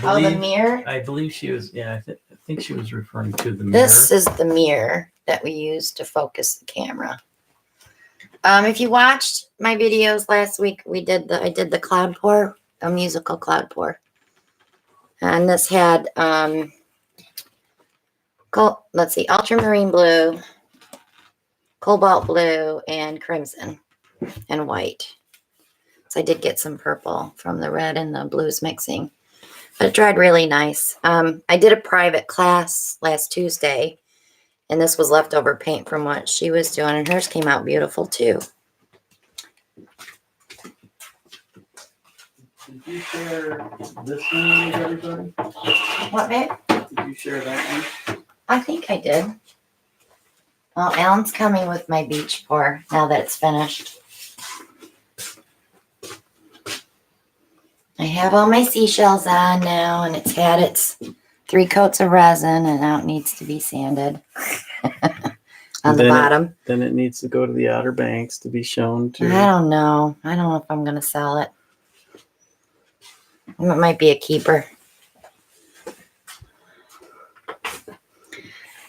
Oh, the mirror? I believe she was, yeah, I think she was referring to the mirror. This is the mirror that we use to focus the camera. If you watched my videos last week, I did the cloud pour, a musical cloud pour. And this had, let's see, ultramarine blue, cobalt blue, and crimson, and white. So I did get some purple from the red and the blues mixing. But it dried really nice. I did a private class last Tuesday, and this was leftover paint from what she was doing, and hers came out beautiful too. Did you share this one with everybody? What, babe? Did you share that one? I think I did. Well, Alan's coming with my beach pour now that it's finished. I have all my seashells on now, and it's had its 3 coats of resin, and now it needs to be sanded on the bottom. Then it needs to go to the Outer Banks to be shown to. I don't know. I don't know if I'm going to sell it. It might be a keeper.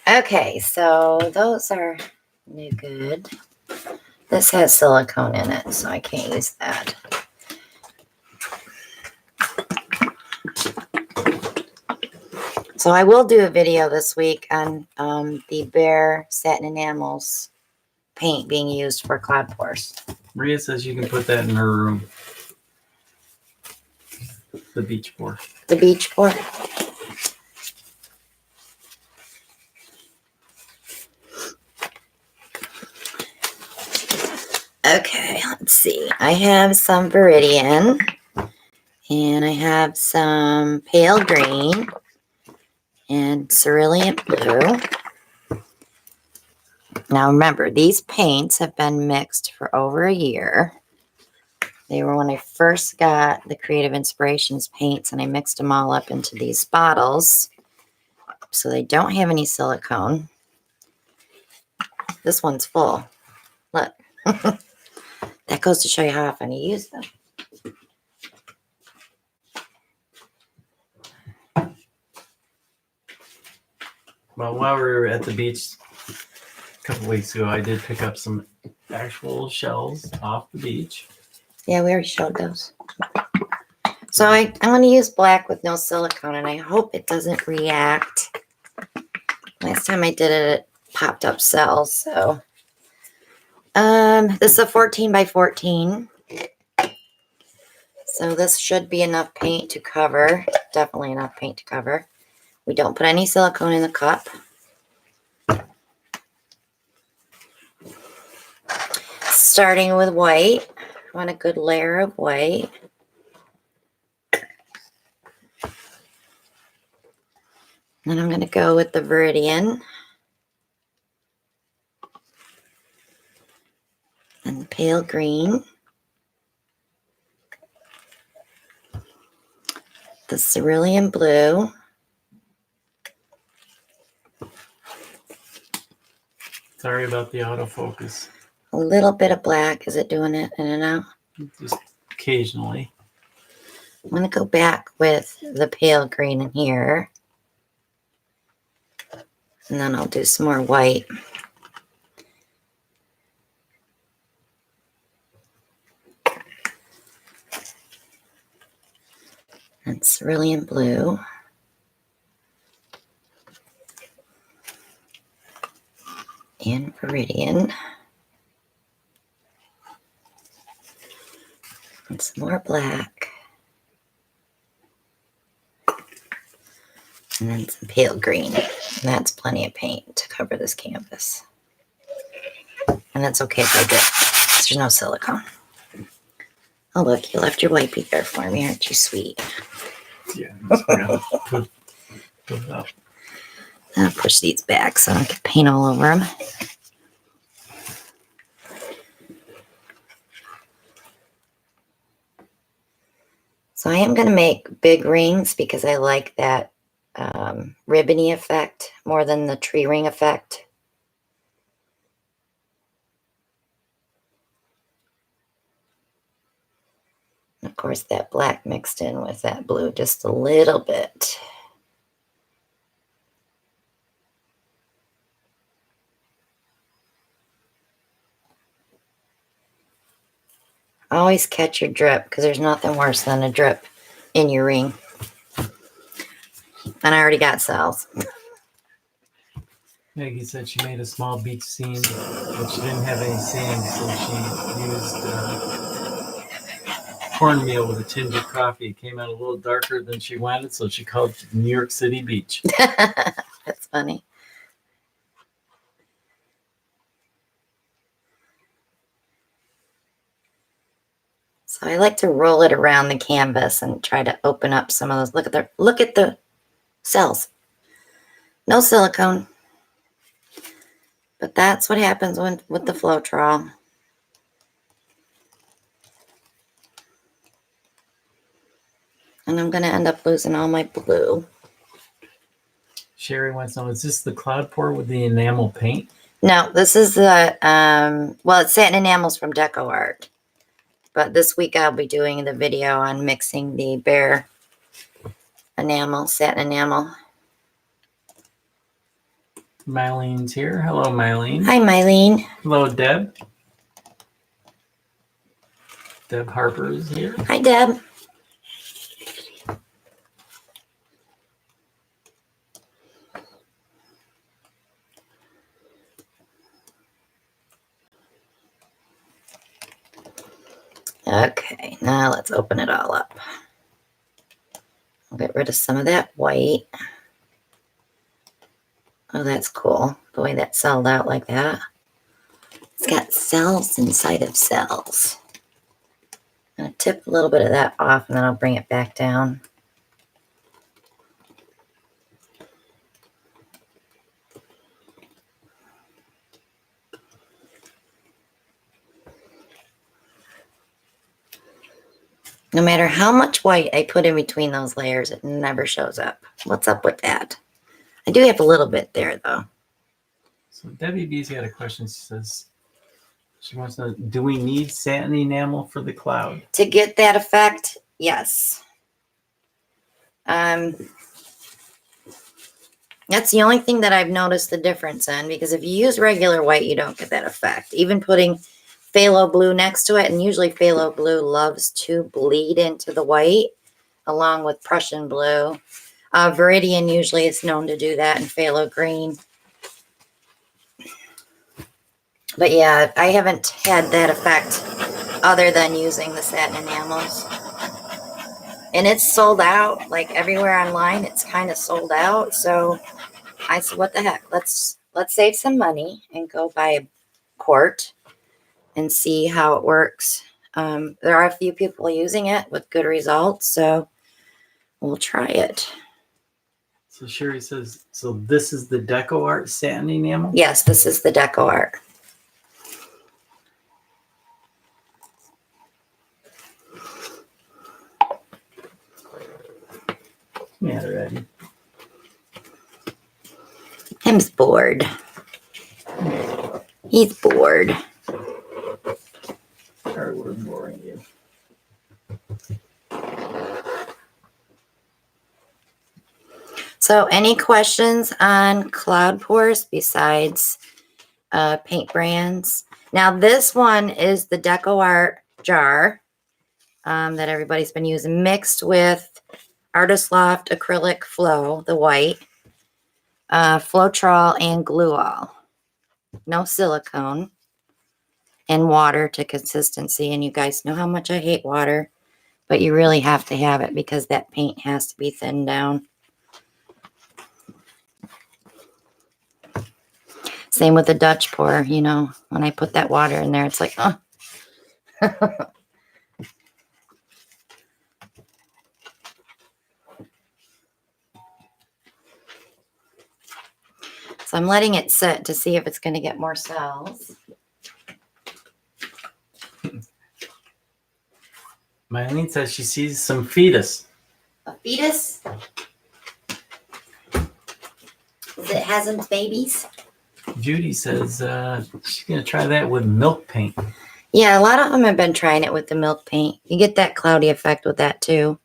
Okay, so those are no good. This has silicone in it, so I can't use that. So I will do a video this week on the bare satin enamels paint being used for cloud pours. Maria says you can put that in her room. The beach pour. The beach pour. Okay, let's see. I have some Viridian, and I have some pale green and cerulean blue. Now remember, these paints have been mixed for over a year. They were when I first got the Creative Inspirations paints, and I mixed them all up into these bottles. So they don't have any silicone. This one's full. Look. That goes to show you how often you use them. Well, while we were at the beach a couple weeks ago, I did pick up some actual shells off the beach. Yeah, we already showed those. So I'm going to use black with no silicone, and I hope it doesn't react. Last time I did it, it popped up cells. So this is a 14 by 14. So this should be enough paint to cover. Definitely enough paint to cover. We don't put any silicone in the cup. Starting with white. I want a good layer of white. Then I'm going to go with the Viridian. And the pale green. The cerulean blue. Sorry about the autofocus. A little bit of black. Is it doing it in and out? Just occasionally. I'm going to go back with the pale green in here. And then I'll do some more white. And cerulean blue. And Viridian. And some more black. And then some pale green. And that's plenty of paint to cover this canvas. And that's okay if I do it, because there's no silicone. Oh, look, you left your wipey there for me. Aren't you sweet? Yeah, I'm just gonna put it up. I'll push these back so I don't get paint all over them. So I am going to make big rings because I like that ribbony effect more than the tree ring effect. Of course, that black mixed in with that blue just a little bit. Always catch your drip, because there's nothing worse than a drip in your ring. And I already got cells. Maggie said she made a small beach scene, but she didn't have any sand, so she used cornmeal with a tinge of coffee. It came out a little darker than she wanted, so she called it New York City Beach. That's funny. So I like to roll it around the canvas and try to open up some of those. Look at the cells. No silicone. But that's what happens with the Floetrol. And I'm going to end up losing all my blue. Sherry wants to know, is this the cloud pour with the enamel paint? No, this is the, well, it's satin enamels from Deco Art. But this week I'll be doing the video on mixing the bare enamel, satin enamel. Mylene's here. Hello, Mylene. Hi, Mylene. Hello, Deb. Deb Harper is here. Hi, Deb. Okay, now let's open it all up. I'll get rid of some of that white. Oh, that's cool. The way that celled out like that. It's got cells inside of cells. I'm going to tip a little bit of that off and then I'll bring it back down. No matter how much white I put in between those layers, it never shows up. What's up with that? I do have a little bit there, though. So Debbie B's got a question. She says, she wants to know, do we need satin enamel for the cloud? To get that effect, yes. That's the only thing that I've noticed the difference in, because if you use regular white, you don't get that effect. Even putting phthalo blue next to it, and usually phthalo blue loves to bleed into the white along with Prussian blue. Viridian usually is known to do that, and phthalo green. But yeah, I haven't had that effect other than using the satin enamels. And it's sold out, like everywhere online, it's kind of sold out. So I said, what the heck? Let's save some money and go buy a quart and see how it works. There are a few people using it with good results, so we'll try it. So Sherry says, so this is the Deco Art satin enamel? Yes, this is the Deco Art. Yeah, Eddie. Him's bored. He's bored. Sorry, we're boring you. So any questions on cloud pours besides paint brands? Now this one is the Deco Art jar that everybody's been using, mixed with Artist Loft Acrylic Flow, the white, Floetrol and Gluol. No silicone. And water to consistency. And you guys know how much I hate water, but you really have to have it because that paint has to be thinned down. Same with the Dutch pour, you know, when I put that water in there, it's like, oh. So I'm letting it sit to see if it's going to get more cells. Mylene says she sees some fetus. A fetus? Is it Hasn't Babies? Judy says she's going to try that with milk paint. Yeah, a lot of them have been trying it with the milk paint. You get that cloudy effect with that too.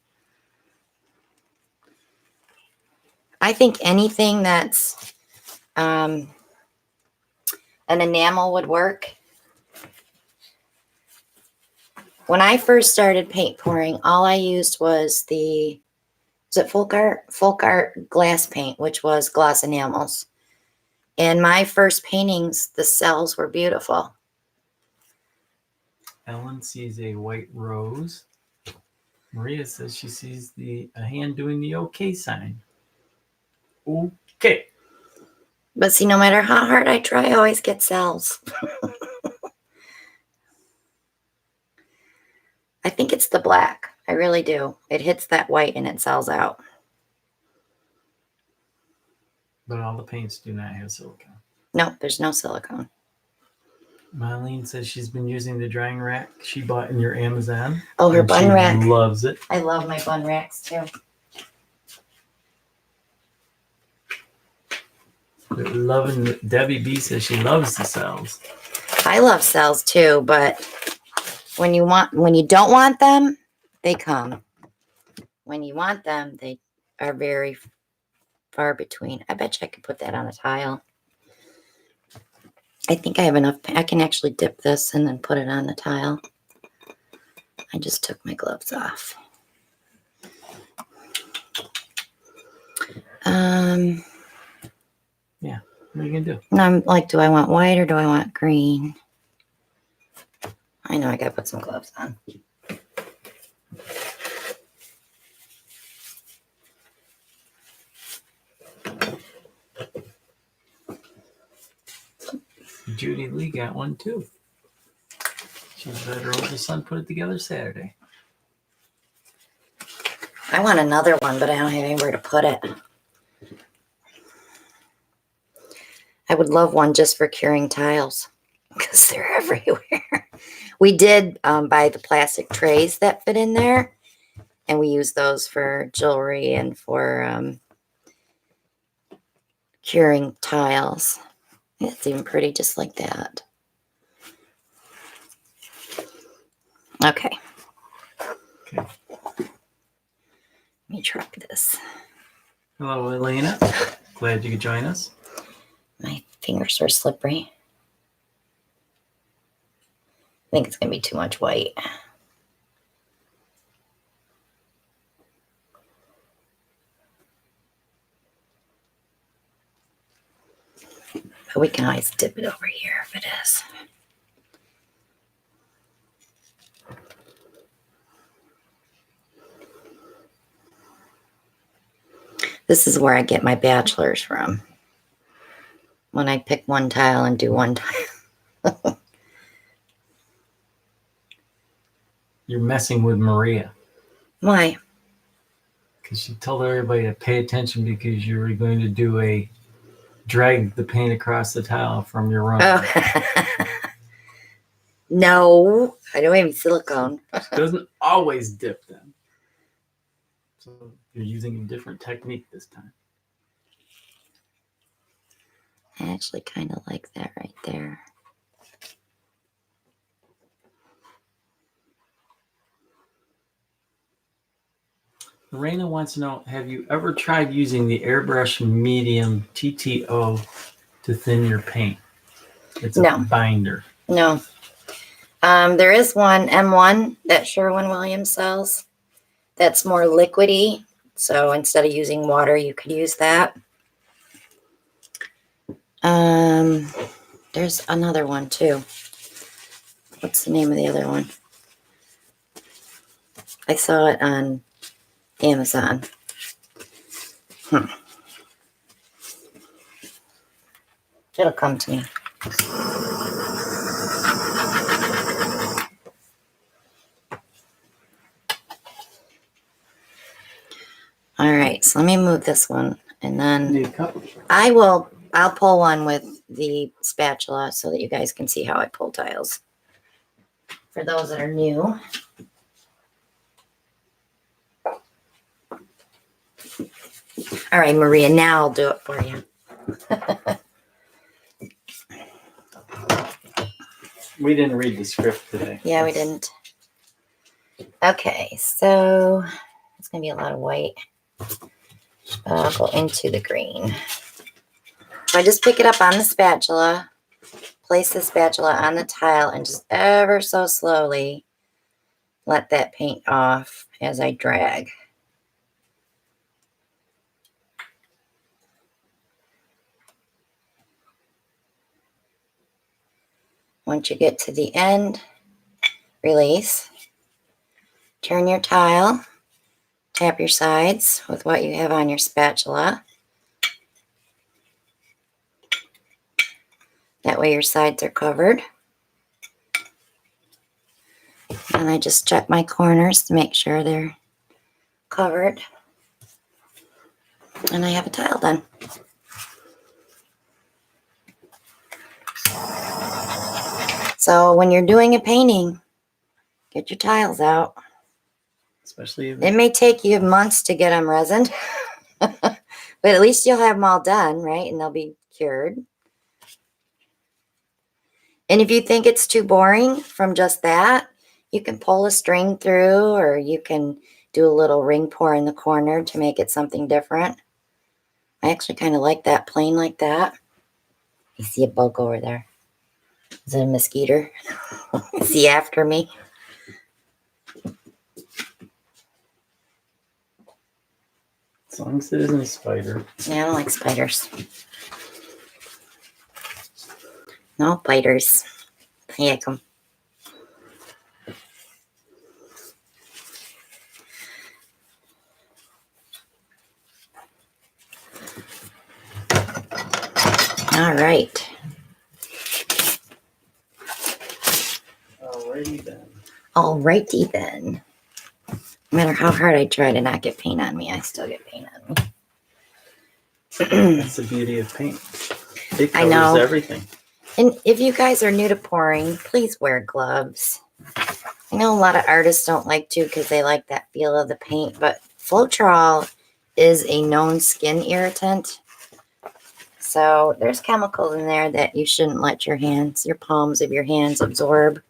I think anything that's an enamel would work. When I first started paint pouring, all I used was Folk Art glass paint, which was gloss enamels. And my first paintings, the cells were beautiful. Ellen sees a white rose. Maria says she sees a hand doing the okay sign. Okay. But see, no matter how hard I try, I always get cells. I think it's the black. I really do. It hits that white and it sells out. But all the paints do not have silicone. No, there's no silicone. Marlene says she's been using the drying rack she bought in your Amazon. Oh, her bun rack. Loves it. I love my bun racks too. Debbie B says she loves the cells. I love cells too, but when you don't want them, they come. When you want them, they are very far between. I bet you I could put that on a tile. I think I have enough. I can actually dip this and then put it on the tile. I just took my gloves off. Yeah, what are you gonna do? And I'm like, do I want white or do I want green? I know I gotta put some gloves on. Judy Lee got one too. She's let her older son put it together Saturday. I want another one, but I don't have anywhere to put it. I would love one just for curing tiles because they're everywhere. We did buy the plastic trays that fit in there, and we use those for jewelry and for curing tiles. It's even pretty just like that. Okay. Okay. Let me try this. Hello, Elena. Glad you could join us. My fingers are slippery. I think it's going to be too much white. But we can always dip it over here if it is. This is where I get my bachelor's from. When I pick one tile and do one tile. You're messing with Maria. Why? Because she told everybody to pay attention because you were going to drag the paint across the tile from your run. Oh. No, I don't have any silicone. She doesn't always dip them. So you're using a different technique this time. I actually kind of like that right there. Lorena wants to know, have you ever tried using the airbrush medium TTO to thin your paint? It's a binder. No. There is one M1 that Sherwin-Williams sells that's more liquidy. So instead of using water, you could use that. There's another one too. What's the name of the other one? I saw it on Amazon. It'll come to me. All right, so let me move this one, and then I'll pull one with the spatula so that you guys can see how I pull tiles. For those that are new. All right, Maria, now I'll do it for you. We didn't read the script today. Yeah, we didn't. Okay, so it's going to be a lot of white. But I'll go into the green. So I just pick it up on the spatula, place the spatula on the tile, and just ever so slowly let that paint off as I drag. Once you get to the end, release. Turn your tile, tap your sides with what you have on your spatula. That way your sides are covered. And I just check my corners to make sure they're covered. And I have a tile done. So when you're doing a painting, get your tiles out. Especially if It may take you months to get them resined, but at least you'll have them all done, right? And they'll be cured. And if you think it's too boring from just that, you can pull a string through, or you can do a little ring pour in the corner to make it something different. I actually kind of like that plain like that. You see a bug over there. Is it a mosquito? Is he after me? as long as it isn't a spider. Yeah, I don't like spiders. No biters. Here come. All right. Alrighty then. Alrighty then. No matter how hard I try to not get paint on me, I still get paint on me. That's the beauty of paint. It I covers know. everything. And if you guys are new to pouring, please wear gloves. I know a lot of artists don't like to because they like that feel of the paint, but Floetrol is a known skin irritant. So there's chemicals in there that you shouldn't let your hands, your palms of your hands absorb.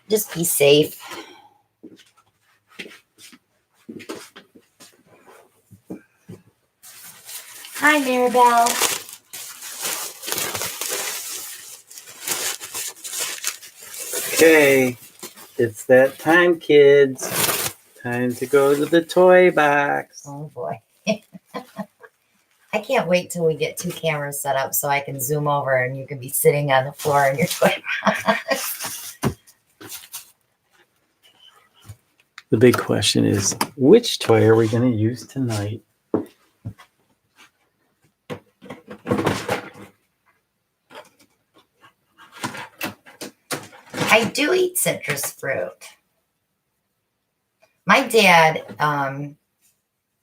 Just be safe. Hi, Maribel. Okay, it's that time, kids. Time to go to the toy box. Oh boy. I can't wait till we get 2 cameras set up so I can zoom over and you can be sitting on the floor in your toy box. The big question is, which toy are we going to use tonight? I do eat citrus fruit. My dad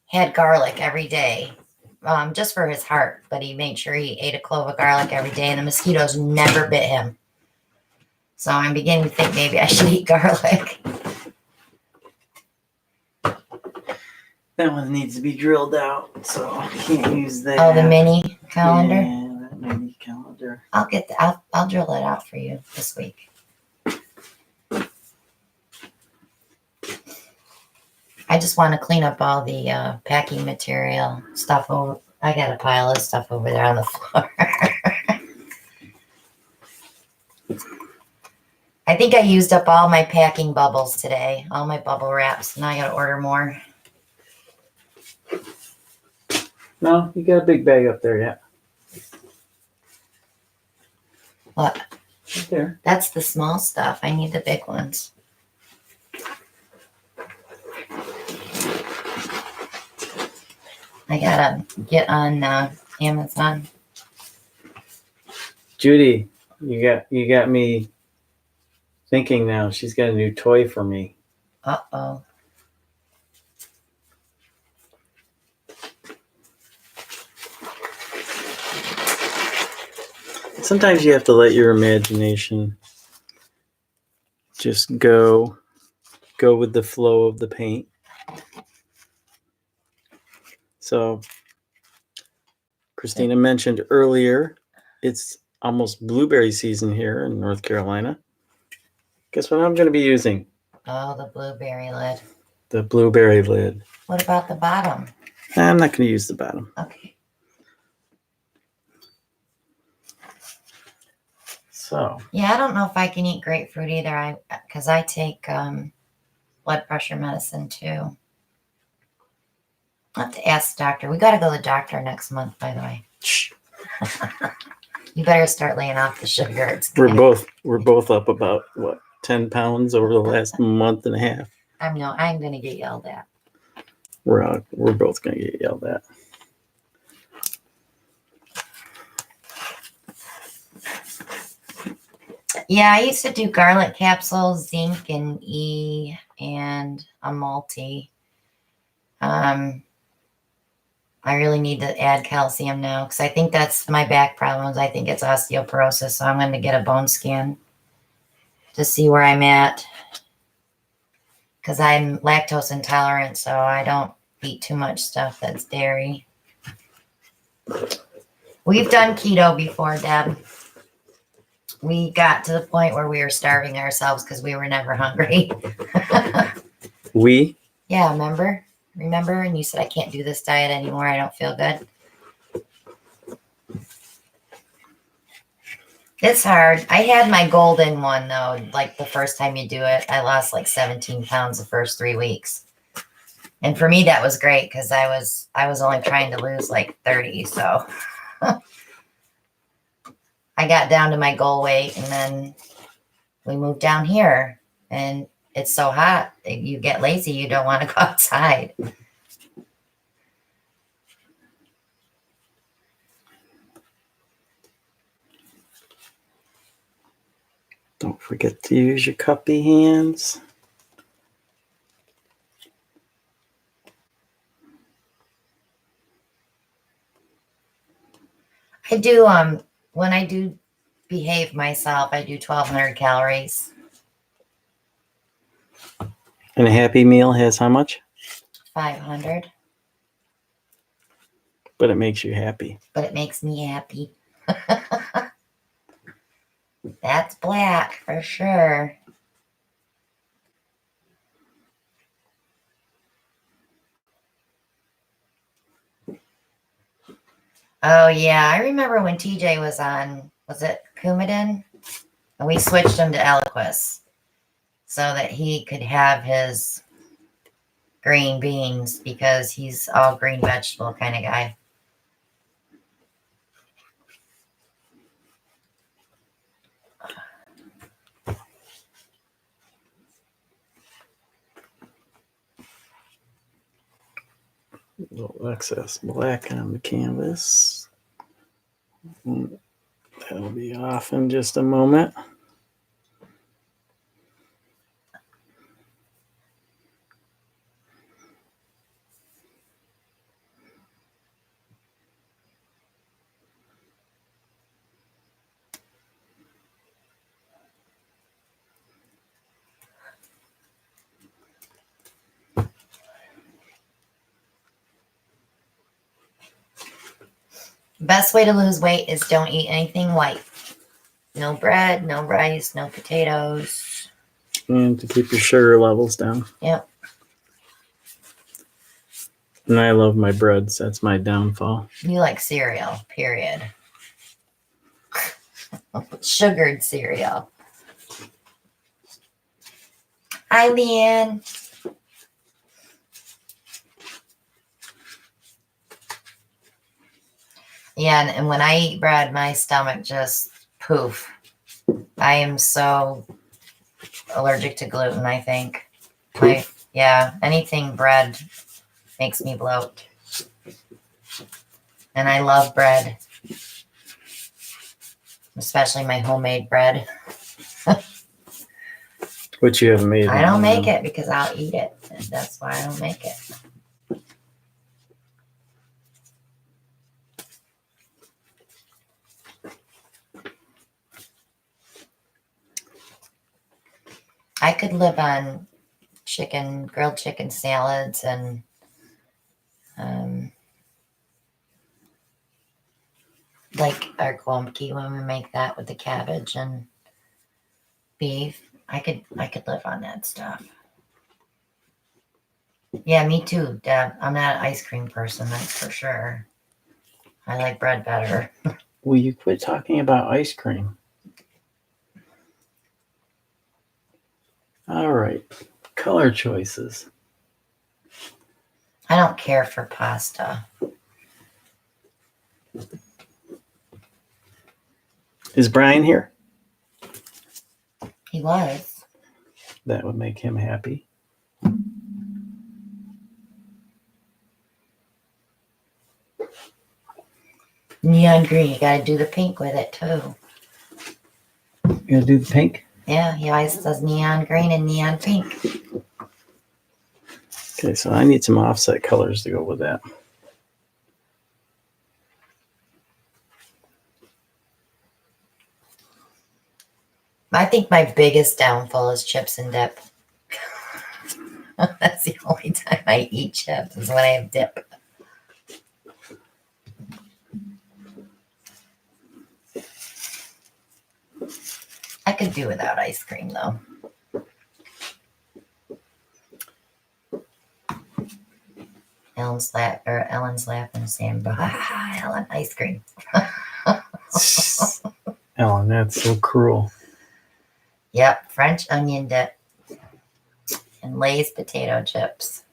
had garlic every day just for his heart, but he made sure he ate a clove of garlic every day and the mosquitoes never bit him. So I'm beginning to think maybe I should eat garlic. That one needs to be drilled out, so I can't use that. Oh, the mini calendar? Yeah, that mini calendar. I'll drill it out for you this week. I just want to clean up all the packing material stuff over. I got a pile of stuff over there on the floor. I think I used up all my packing bubbles today, all my bubble wraps. Now I got to order more. No, you got a big bag up there, yeah. What? Right there. That's the small stuff. I need the big ones. I gotta get on Amazon. Judy, you got me thinking now. She's got a new toy for me. Uh-oh. Sometimes you have to let your imagination just go with the flow of the paint. So Christina mentioned earlier, it's almost blueberry season here in North Carolina. Guess what I'm going to be using? Oh, the blueberry lid. The blueberry lid. What about the bottom? I'm not going to use the bottom. Okay. So. Yeah, I don't know if I can eat grapefruit either. Because I take blood pressure medicine too. I'll have to ask the doctor. We got to go to the doctor next month, by the way. Shh. You better start laying off the sugar. It's We're good. both up about what 10 pounds over the last month and a half. I'm gonna get yelled at. We're both gonna get yelled at. Yeah, I used to do garlic capsules, zinc and E, and a multi. I really need to add calcium now because I think that's my back problems. I think it's osteoporosis, so I'm going to get a bone scan to see where I'm at because I'm lactose intolerant, so I don't eat too much stuff that's dairy. We've done keto before, Deb. We got to the point where we were starving ourselves because we were never hungry. We? Yeah, remember? And you said, I can't do this diet anymore. I don't feel good. It's hard. I had my golden one though. Like the first time you do it, I lost like 17 pounds the first 3 weeks. And for me, that was great because I was only trying to lose like 30. So I got down to my goal weight and then we moved down here and it's so hot. You get lazy. You don't want to go outside. Don't forget to use your cuppy hands. I do, when I do behave myself, I do 1,200 calories. And a Happy Meal has how much? 500. But it makes you happy. But it makes me happy. That's black for sure. Oh yeah, I remember when TJ was on, was it Coumadin? And we switched him to Eliquis so that he could have his green beans because he's all green vegetable kind of guy. A little excess black on the canvas. That'll be off in just a moment. Best way to lose weight is don't eat anything white. No bread, no rice, no potatoes. And to keep your sugar levels down. Yep. And I love my breads. That's my downfall. You like cereal, period. Sugared cereal. Hi, Leanne. Yeah, and when I eat bread, my stomach just poof. I am so allergic to gluten, I think. Yeah, anything bread makes me bloat. And I love bread. Especially my homemade bread. Which you haven't made. I don't make it because I'll eat it. And that's why I don't make it. I could live on grilled chicken salads and our guamki when we make that with the cabbage and beef. I could live on that stuff. Yeah, me too, Deb. I'm not an ice cream person, that's for sure. I like bread better. Will you quit talking about ice cream? All right. Color choices. I don't care for pasta. Is Brian here? He was. That would make him happy. Neon green. You gotta do the pink with it too. You gonna do the pink? Yeah, he always does neon green and neon pink. Okay, so I need some offset colors to go with that. I think my biggest downfall is chips and dip. That's the only time I eat chips is when I have dip. I could do without ice cream though. Ellen's laughing, saying, "Bah, Ellen, ice cream." Ellen, that's so cruel. Yep, French onion dip and Lay's potato chips.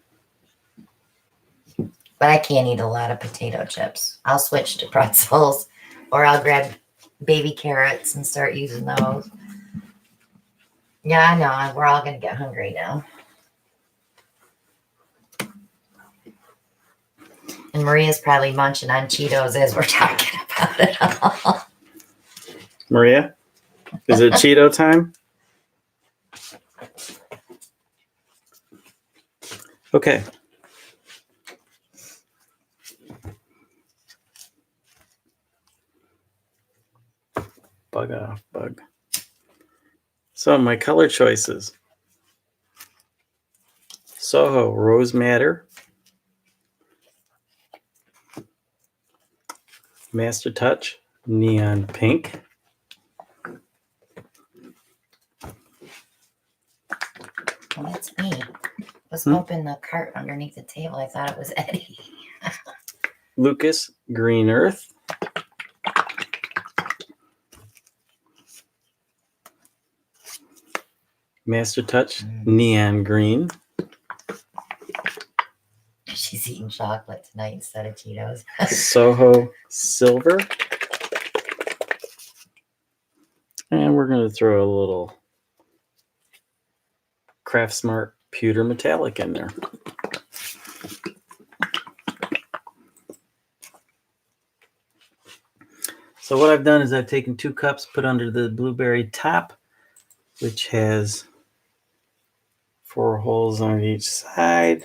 But I can't eat a lot of potato chips. I'll switch to pretzels, or I'll grab baby carrots and start using those. Yeah, I know. We're all going to get hungry now. And Maria's probably munching on Cheetos as we're talking about it all. Maria, is it Cheeto time? Okay. Bug off, bug. So my color choices. Soho Rose Madder. Master Touch Neon Pink. Well, that's me. I was hoping the cart underneath the table. I thought it was Eddie. Lucas Green Earth. Master Touch Neon Green. She's eating chocolate tonight instead of Cheetos. Soho Silver. And we're going to throw a little Craft Smart Pewter Metallic in there. So what I've done is I've taken 2 cups, put under the blueberry top, which has 4 holes on each side.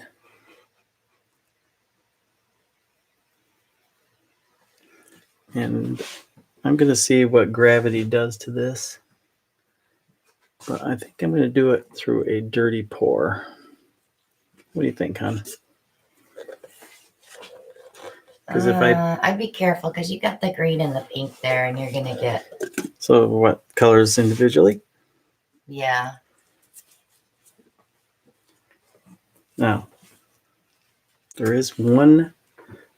And I'm going to see what gravity does to this. But I think I'm going to do it through a dirty pour. What do you think, hon? Because if I'd be careful because you got the green and the pink there, and you're gonna get. So what colors individually? Yeah. Now, there is one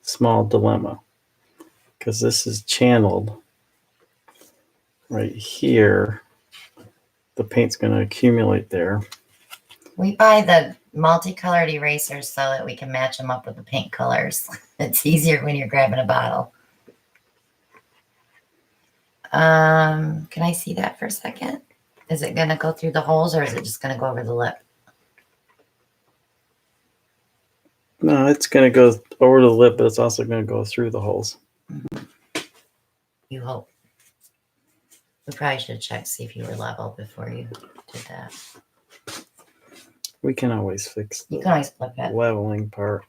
small dilemma because this is channeled right here. The paint's going to accumulate there. We buy the multicolored erasers so that we can match them up with the paint colors. It's easier when you're grabbing a bottle. Can I see that for a second? Is it going to go through the holes or is it just going to go over the lip? No, it's going to go over the lip, but it's also going to go through the holes. Mm-hmm. You hope. We probably should check, see if you were level before you did that. We can always fix the You can always flip it. leveling part.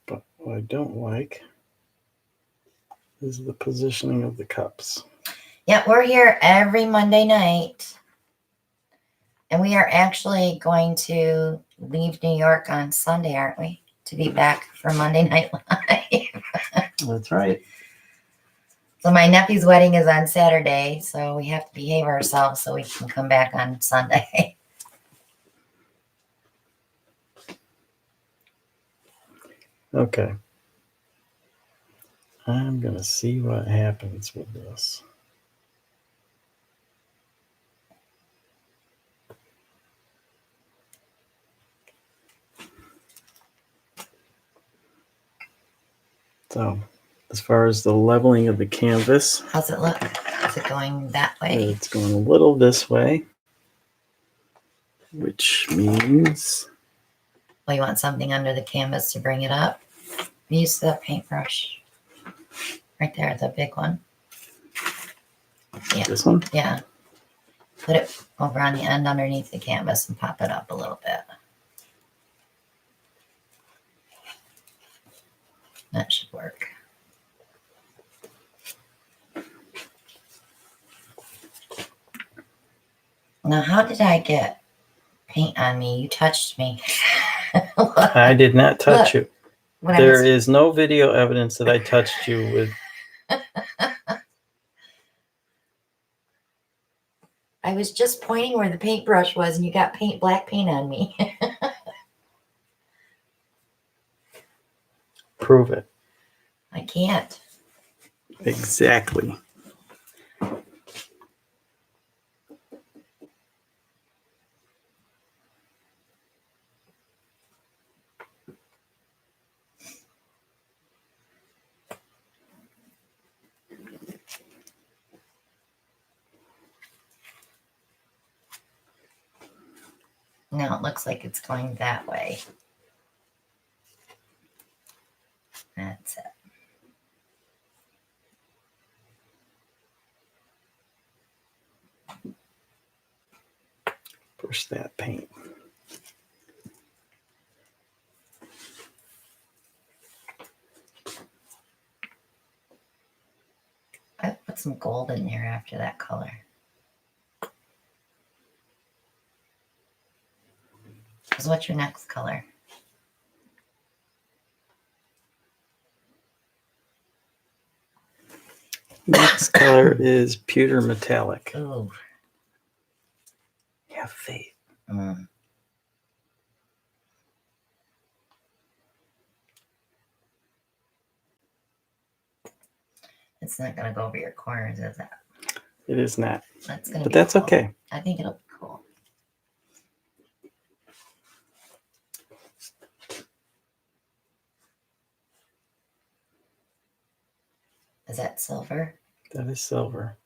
But what I don't like is the positioning of the cups. Yeah, we're here every Monday night. And we are actually going to leave New York on Sunday, aren't we? To be back for Monday Night Live. That's right. So my nephew's wedding is on Saturday, so we have to behave ourselves so we can come back on Sunday. Okay. I'm going to see what happens with this. So, as far as the leveling of the canvas, How's it look? Is it going that way? it's going a little this way, which means Well, you want something under the canvas to bring it up? Use the paintbrush. Right there, the big one. Yeah. this one. Yeah. Put it over on the end underneath the canvas and pop it up a little bit. That should work. Now, how did I get paint on me? You touched me. I did not touch you. When There is no video evidence that I touched you with. I was just pointing where the paintbrush was and you got black paint on me. Prove it. I can't. Exactly. Now it looks like it's going that way. That's it. Push that paint. I put some gold in there after that color. So what's your next color? Next color is pewter metallic. Ooh. Have faith. Mm. It's not going to go over your corners, is it? It is not. That's going to But be that's cool. okay. I think it'll be cool. Is that silver? That is silver.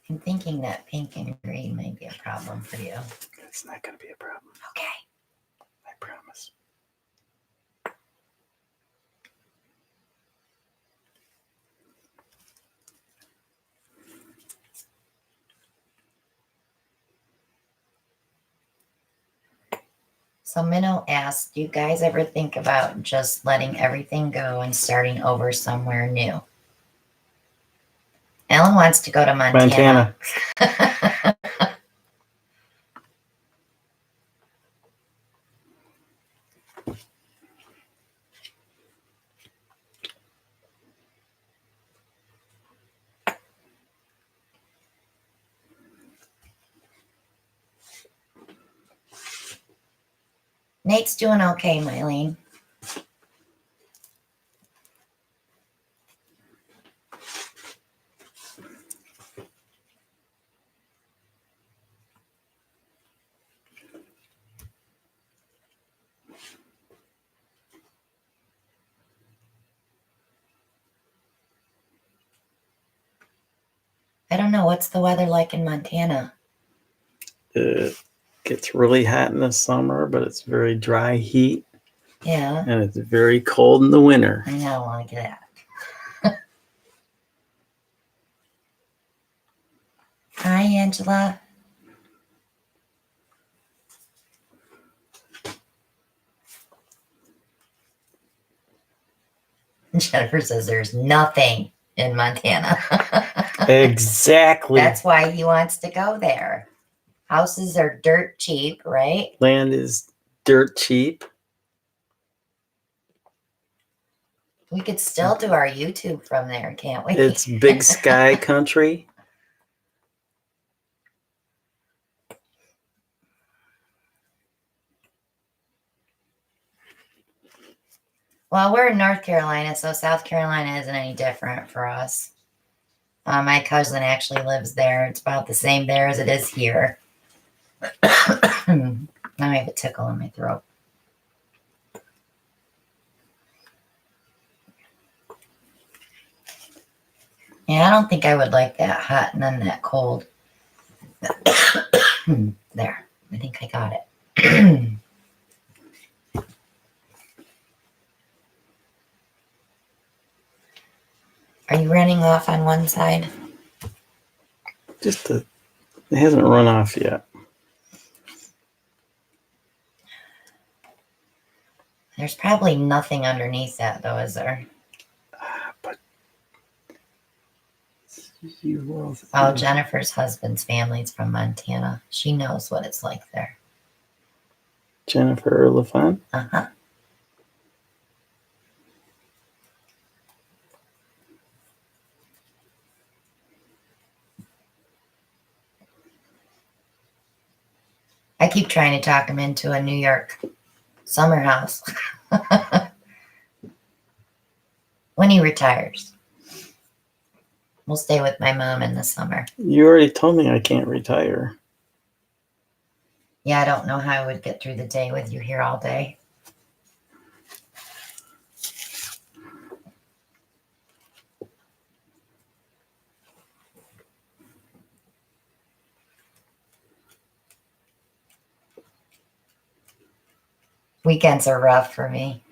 I'm thinking that pink and green may be a problem for you. It's not going to be a problem. Okay. I promise. So Minnow asked, do you guys ever think about just letting everything go and starting over somewhere new? Ellen wants to go to Montana. Nate's doing okay, Mylene. I don't know. What's the weather like in Montana? It gets really hot in the summer, but it's very dry heat. Yeah. And it's very cold in the winter. I don't want to get out. Hi, Angela. Jennifer says there's nothing in Montana. Exactly. That's why he wants to go there. Houses are dirt cheap, right? Land is dirt cheap. We could still do our YouTube from there, can't we? It's big sky country. Well, we're in North Carolina, so South Carolina isn't any different for us. My cousin actually lives there. It's about the same there as it is here. I have a tickle in my throat. Yeah, I don't think I would like that hot and then that cold. There, I think I got it. Are you running off on one side? It hasn't run off yet. There's probably nothing underneath that, though, is there? But Oh, Jennifer's husband's family's from Montana. She knows what it's like there. Jennifer LaFont? Uh-huh. I keep trying to talk him into a New York summer house when he retires. We'll stay with my mom in the summer. You already told me I can't retire. Yeah, I don't know how I would get through the day with you here all day. Weekends are rough for me.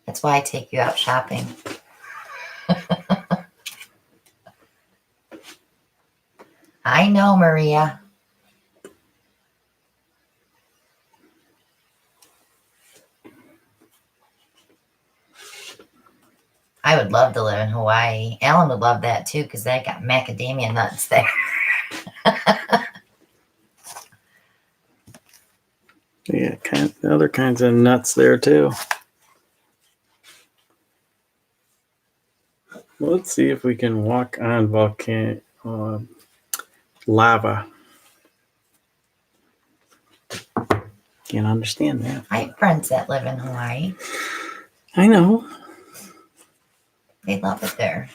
That's why I take you out shopping. I know, Maria. I would love to live in Hawaii. Alan would love that too because they got macadamia nuts there. Yeah, other kinds of nuts there too. Let's see if we can walk on volcanic lava. Can't understand that. I have friends that live in Hawaii. I know. They love it there.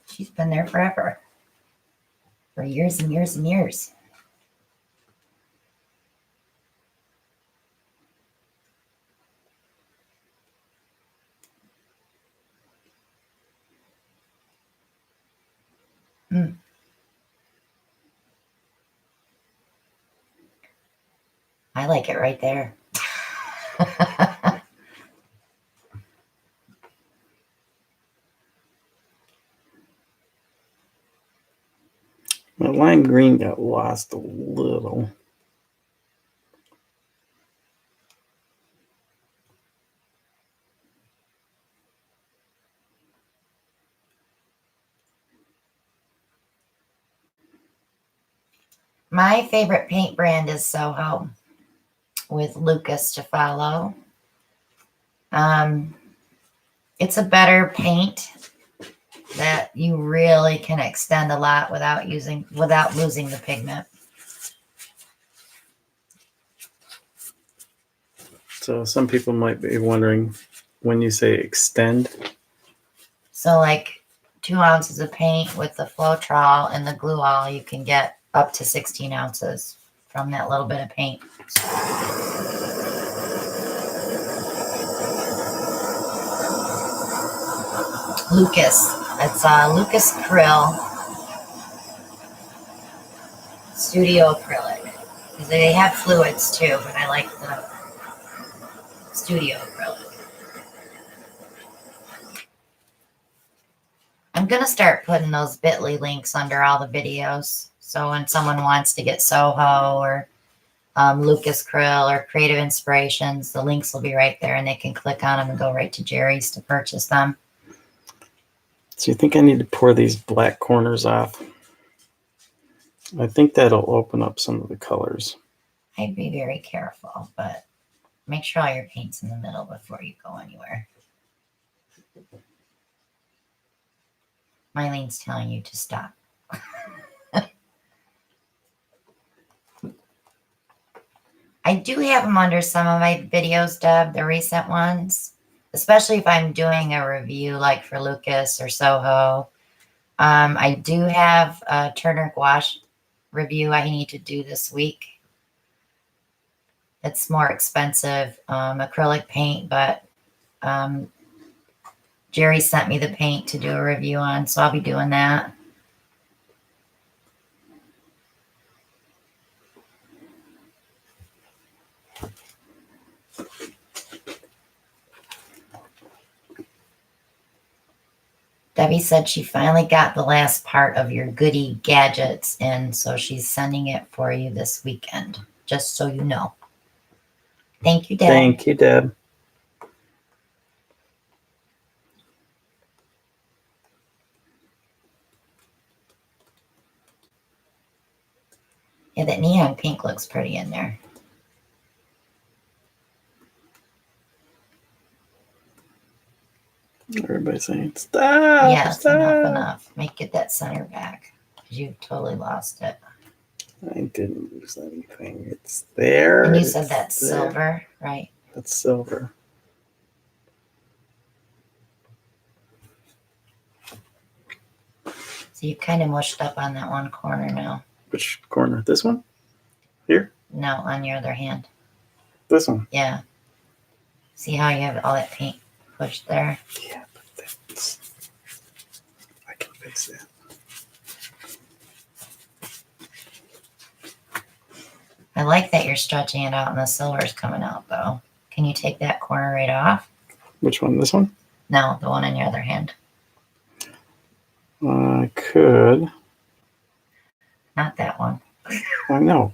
She's been there forever. For years and years and years. I like it right there. My lime green got lost a little. My favorite paint brand is Soho with Lucas to follow. It's a better paint that you really can extend a lot without losing the pigment. So some people might be wondering when you say extend. So like 2 ounces of paint with the Floetrol and the glue all, you can get up to 16 ounces from that little bit of paint. Lucas. It's Lucas Krill. It's Studio Acrylic. Because they have fluids too, but I like the Studio Acrylic. I'm going to start putting those bit.ly links under all the videos. So when someone wants to get Soho or Lucas Krill or Creative Inspirations, the links will be right there and they can click on them and go right to Jerry's to purchase them. So you think I need to pour these black corners off? I think that'll open up some of the colors. I'd be very careful, but make sure all your paint's in the middle before you go anywhere. Mylene's telling you to stop. I do have them under some of my videos, Deb, the recent ones, especially if I'm doing a review like for Lucas or Soho. I do have a Turner gouache review I need to do this week. It's more expensive acrylic paint, but Jerry sent me the paint to do a review on, so I'll be doing that. Debbie said she finally got the last part of your goodie gadgets in, so she's sending it for you this weekend, just so you know. Thank you, Deb. Thank you, Deb. Yeah, that neon pink looks pretty in there. Everybody's saying, stop, Yes, stop. enough. Get that center back, because you totally lost it. I didn't lose anything. It's there. And you said that's there. silver, right? That's silver. So you kind of mushed up on that one corner now. Which corner? This one? Here? No, on your other hand. This one? Yeah. See how you have all that paint pushed there? Yeah, but that's... I can fix that. I like that you're stretching it out and the silver's coming out, though. Can you take that corner right off? Which one? This one? No, the one on your other hand. I could. Not that one. I know.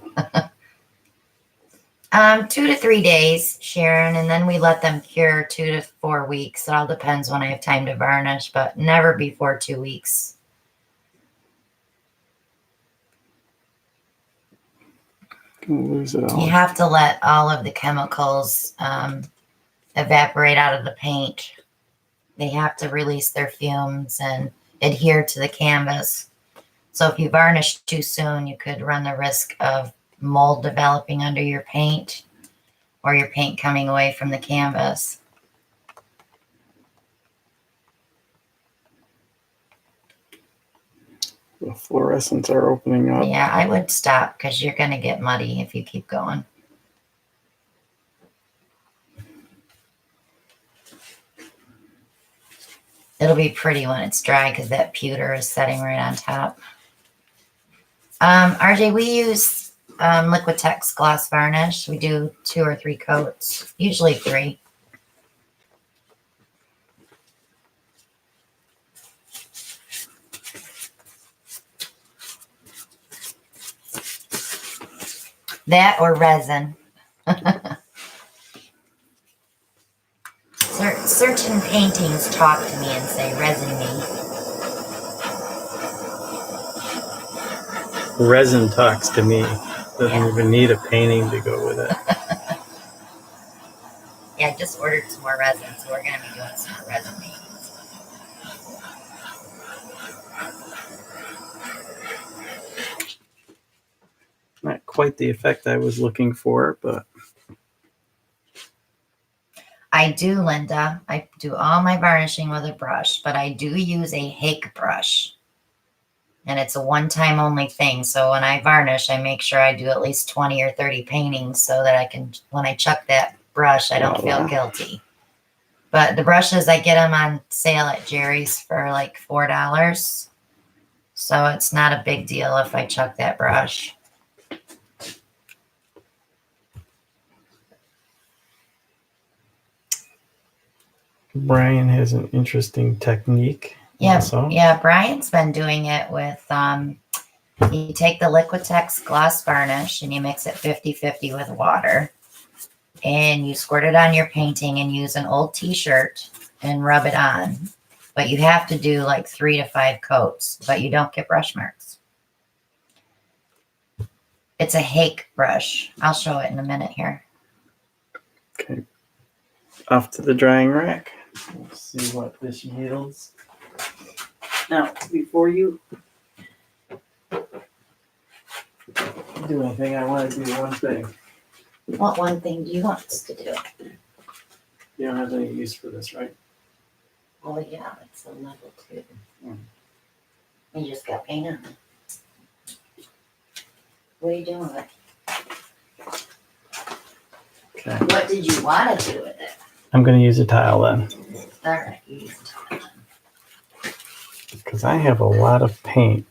2 to 3 days, Sharon, and then we let them cure 2 to 4 weeks. It all depends when I have time to varnish, but never before 2 weeks. Gonna lose it all. You have to let all of the chemicals evaporate out of the paint. They have to release their fumes and adhere to the canvas. So if you varnish too soon, you could run the risk of mold developing under your paint or your paint coming away from the canvas. The fluorescents are opening up. Yeah, I would stop because you're going to get muddy if you keep going. It'll be pretty when it's dry because that pewter is setting right on top. RJ, we use Liquitex gloss varnish. We do 2 or 3 coats, usually 3. That or resin. Certain paintings talk to me and say resin me. Resin talks to me. Doesn't even need a painting to go with it. Yeah, I just ordered some more resin, so we're going to be doing some more resin paintings. Not quite the effect I was looking for, but I do, Linda. I do all my varnishing with a brush, but I do use a Hake brush. And it's a one-time only thing. So when I varnish, I make sure I do at least 20 or 30 paintings so that I can, when I chuck that brush, I don't feel guilty. But the brushes, I get them on sale at Jerry's for like $4. So it's not a big deal if I chuck that brush. Brian has an interesting technique. Yeah, Also. yeah. Brian's been doing it with you take the Liquitex gloss varnish and you mix it 50-50 with water, and you squirt it on your painting and use an old t-shirt and rub it on. But you have to do like 3 to 5 coats, but you don't get brush marks. It's a Hake brush. I'll show it in a minute here. Okay. Off to the drying rack. Let's see what this yields. Now, before you do anything, I want to do one thing. What one thing do you want us to do? You don't have any use for this, right? Oh yeah, it's a level 2. Mm. You just got paint on it. What are you doing with it? Okay. What did you want to do with it? I'm going to use a tile then, All right, you use it. because I have a lot of paint.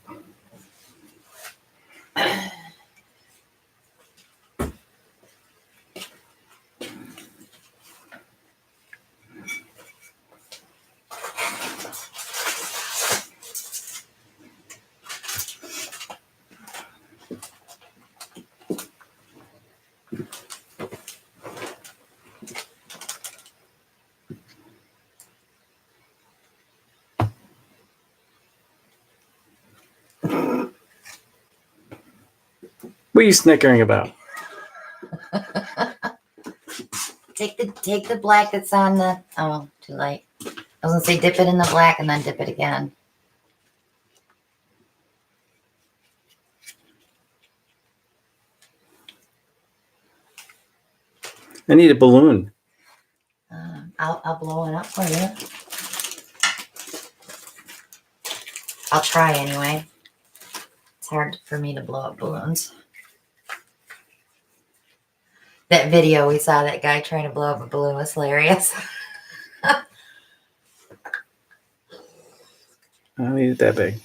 What are you snickering about? Take the black that's on the, oh, too late. I was gonna say dip it in the black and then dip it again. I need a balloon. I'll blow it up for you. I'll try anyway. It's hard for me to blow up balloons. That video we saw, that guy trying to blow up a balloon, was hilarious. I don't need it that big.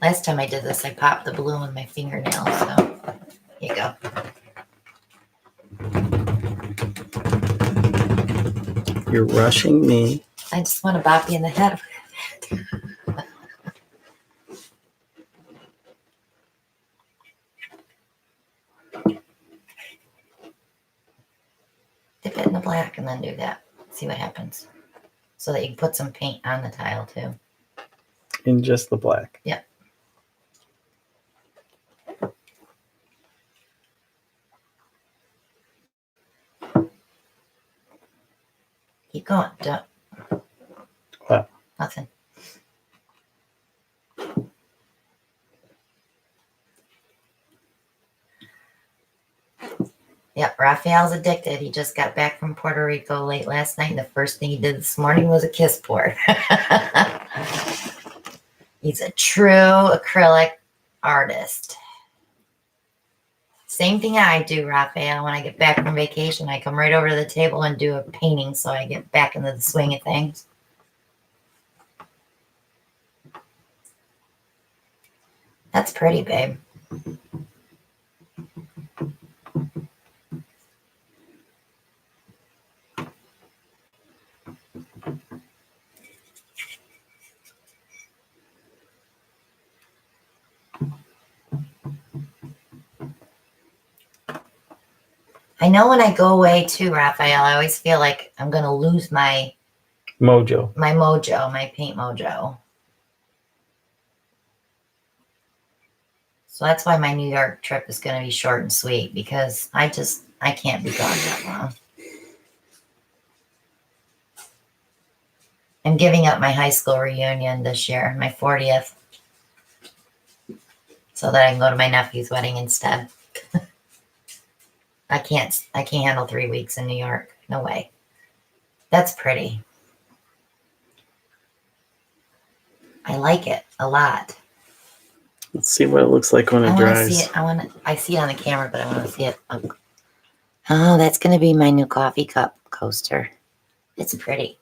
Last time I did this, I popped the balloon with my fingernail, so here you go. You're rushing me. I just want to bop you in the head. Dip it in the black and then do that. See what happens. So that you can put some paint on the tile too. In just the black. Yep. Keep going. Don't. What? Nothing. Yep, Raphael's addicted. He just got back from Puerto Rico late last night, and the first thing he did this morning was a kiss pour. He's a true acrylic artist. Same thing I do, Raphael. When I get back from vacation, I come right over to the table and do a painting so I get back into the swing of things. That's pretty, babe. I know when I go away too, Raphael, I always feel like I'm going to lose my Mojo. my mojo, my paint mojo. So that's why my New York trip is going to be short and sweet, because I can't be gone that long. I'm giving up my high school reunion this year, my 40th, so that I can go to my nephew's wedding instead. I can't handle 3 weeks in New York. No way. That's pretty. I like it a lot. Let's see what it looks like when it I want dries. to see it. I see it on the camera, but I want to see it. Oh, that's going to be my new coffee cup coaster. It's pretty.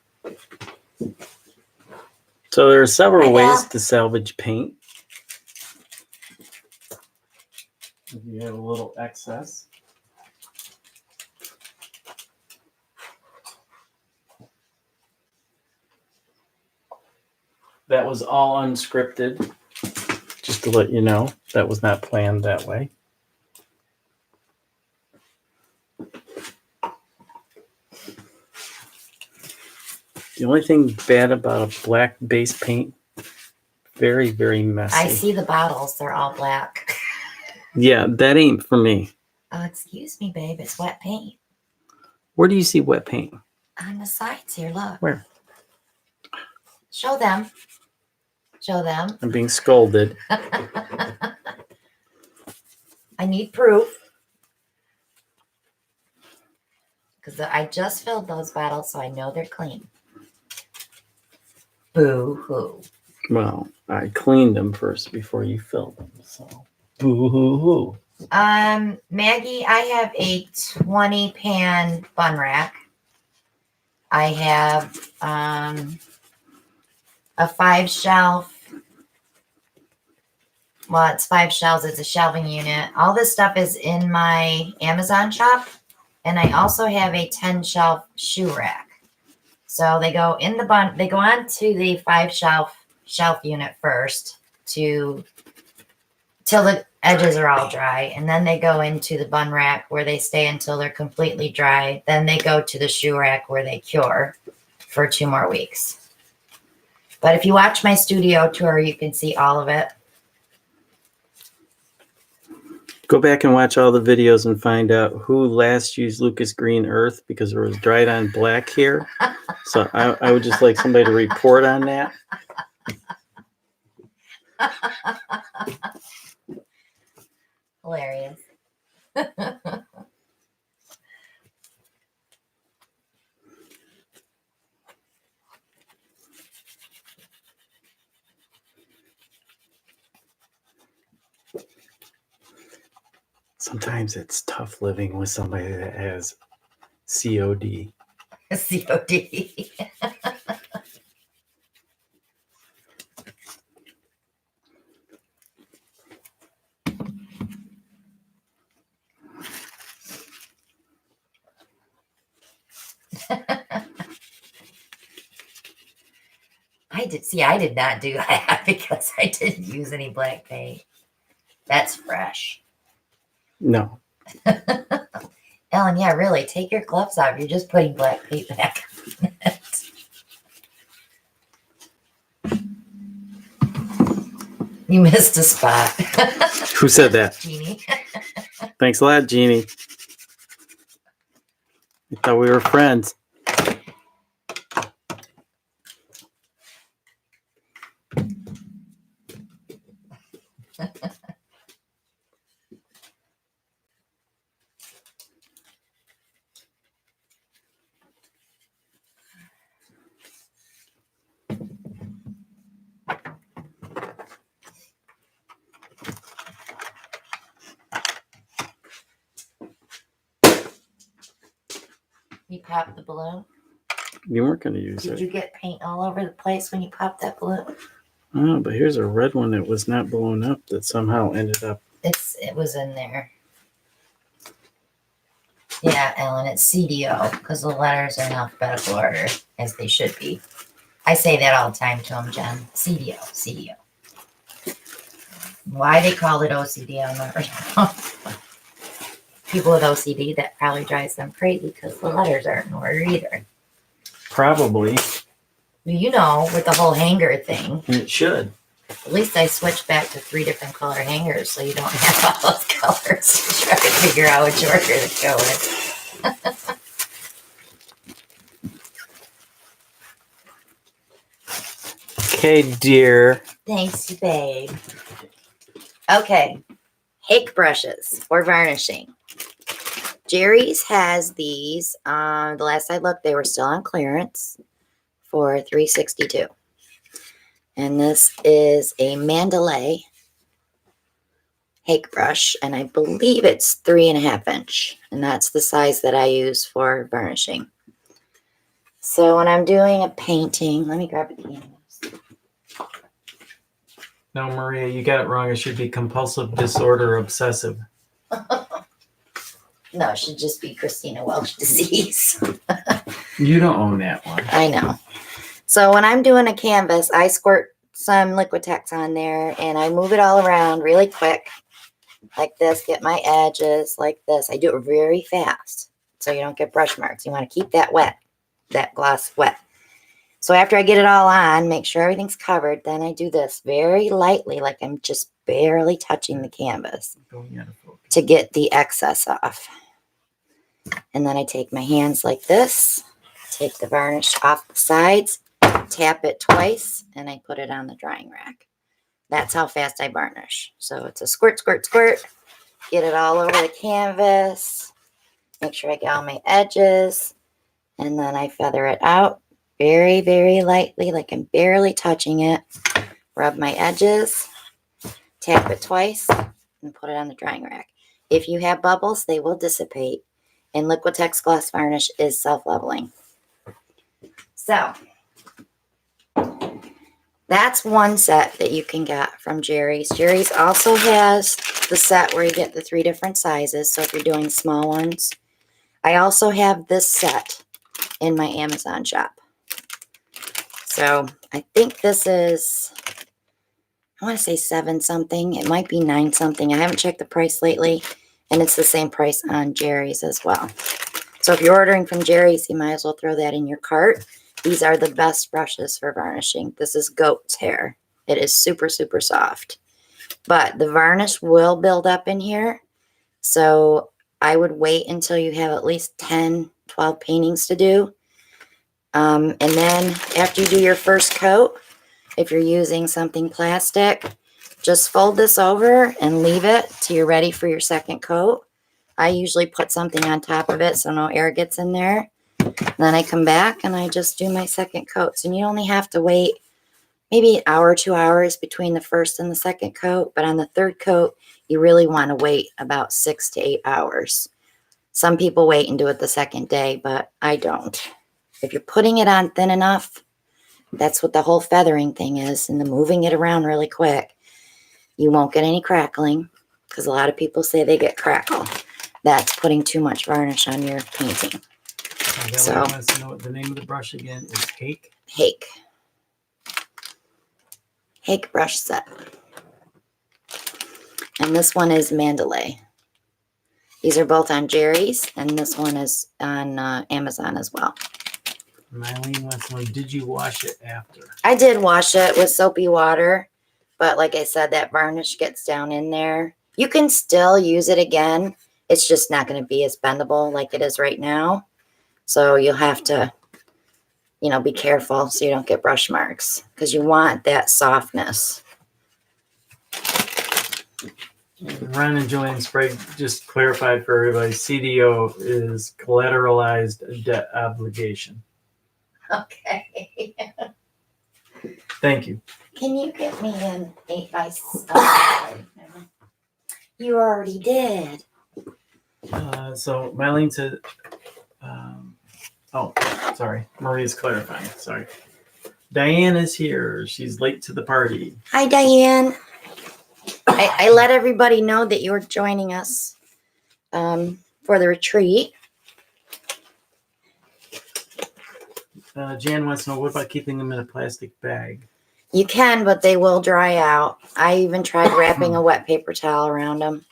So there are several Hi, ways Val. to salvage paint. If you have a little excess. That was all unscripted, just to let you know. That was not planned that way. The only thing bad about a black base paint, very, very messy. I see the bottles. They're all black. Yeah, that ain't for me. Oh, excuse me, babe. It's wet paint. Where do you see wet paint? On the sides here, look. Where? Show them. Show them. I'm being scolded. I need proof. Because I just filled those bottles, so I know they're clean. Boo-hoo. Well, I cleaned them first before you filled them, so boo-hoo-hoo. Maggie, I have a 20-pan bun rack. I have a 5-shelf. Well, it's 5 shelves. It's a shelving unit. All this stuff is in my Amazon shop. And I also have a 10-shelf shoe rack. So they go in the bun. They go on to the 5-shelf unit first till the edges are all dry, and then they go into the bun rack where they stay until they're completely dry. Then they go to the shoe rack where they cure for 2 more weeks. But if you watch my studio tour, you can see all of it. Go back and watch all the videos and find out who last used Lucas Green Earth, because there was dried on black here. So I would just like somebody to report on that. Hilarious. Sometimes it's tough living with somebody that has COD. COD. I did not do that because I didn't use any black paint. That's fresh. No. Ellen, yeah, really, take your gloves off. You're just putting black paint back on it. You missed a spot. Who said that? Jeannie. Thanks a lot, Jeannie. I thought we were friends. You popped the balloon. You weren't going to use Did it. you get paint all over the place when you popped that balloon? Oh, but here's a red one that was not blown up that somehow ended up. It was in there. Yeah, Ellen, it's CDO because the letters are in alphabetical order as they should be. I say that all the time to them, Jen. CDO. Why they called it OCD, I'll never know. People with OCD, that probably drives them crazy because the letters aren't in order either. Probably. You know, with the whole hanger thing. And it should. At least I switched back to 3 different color hangers so you don't have all those colors to try to figure out which order to go in. Okay, dear. Thanks, babe. Okay, Hake brushes for varnishing. Jerry's has these. The last I looked, they were still on clearance for $3.62. And this is a Mandalay Hake brush, and I believe it's 3.5 inch, and that's the size that I use for varnishing. So when I'm doing a painting, let me grab a canvas. No, Maria, you got it wrong. It should be compulsive disorder obsessive. No, it should just be Christina Welch disease. You don't own that one. I know. So when I'm doing a canvas, I squirt some Liquitex on there and I move it all around really quick, like this, get my edges like this. I do it very fast so you don't get brush marks. You want to keep that wet, that gloss wet. So after I get it all on, make sure everything's covered, then I do this very lightly, like I'm just barely touching the canvas to get the excess off. And then I take my hands like this, take the varnish off the sides, tap it twice, and I put it on the drying rack. That's how fast I varnish. So it's a squirt, squirt, squirt. Get it all over the canvas. Make sure I get all my edges. And then I feather it out very, very lightly, like I'm barely touching it. Rub my edges, tap it twice, and put it on the drying rack. If you have bubbles, they will dissipate. And Liquitex gloss varnish is self-leveling. So that's one set that you can get from Jerry's. Jerry's also has the set where you get the 3 different sizes. So if you're doing small ones, I also have this set in my Amazon shop. So I think this is, I want to say 7 something. It might be 9 something. I haven't checked the price lately. And it's the same price on Jerry's as well. So if you're ordering from Jerry's, you might as well throw that in your cart. These are the best brushes for varnishing. This is goat's hair. It is super, super soft. But the varnish will build up in here. So I would wait until you have at least 10, 12 paintings to do. And then after you do your first coat, if you're using something plastic, just fold this over and leave it till you're ready for your second coat. I usually put something on top of it so no air gets in there. Then I come back and I just do my second coats. And you only have to wait maybe an hour, 2 hours between the first and the second coat. But on the third coat, you really want to wait about 6 to 8 hours. Some people wait and do it the second day, but I don't. If you're putting it on thin enough, that's what the whole feathering thing is, and the moving it around really quick. You won't get any crackling, because a lot of people say they get crackle. That's putting too much varnish on your painting. So wants to know what the name of the brush again is. Hake brush set. And this one is Mandalay. These are both on Jerry's, and this one is on Amazon as well. Mylene wants to know, did you wash it after? I did wash it with soapy water, but like I said, that varnish gets down in there. You can still use it again. It's just not going to be as bendable like it is right now. So you'll have to, be careful so you don't get brush marks, because you want that softness. Ron and Joanne Sprague just clarified for everybody, CDO is collateralized debt obligation. Okay. Thank you. Can you get me an 8x? You already did. So Mylene said, sorry. Maria's clarifying. Sorry. Diane is here. She's late to the party. Hi, Diane. I let everybody know that you were joining us for the retreat. Jan wants to know, what about keeping them in a plastic bag? You can, but they will dry out. I even tried wrapping a wet paper towel around them.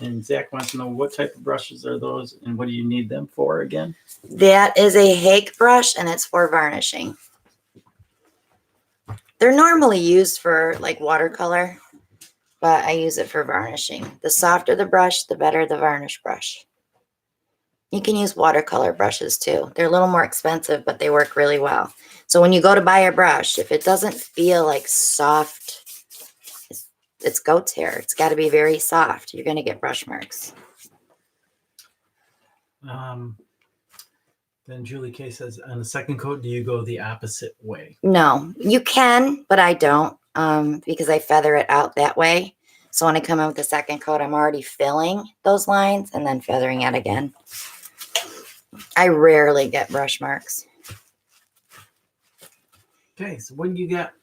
And Zach wants to know, what type of brushes are those and what do you need them for again? That is a Hake brush, and it's for varnishing. They're normally used for like watercolor, but I use it for varnishing. The softer the brush, the better the varnish brush. You can use watercolor brushes too. They're a little more expensive, but they work really well. So when you go to buy a brush, if it doesn't feel like soft, it's goat's hair. It's got to be very soft. You're going to get brush marks. Then Julie K says, on the second coat, do you go the opposite way? No, you can, but I don't because I feather it out that way. So when I come in with the second coat, I'm already filling those lines and then feathering it again. I rarely get brush marks. Okay, so what do you got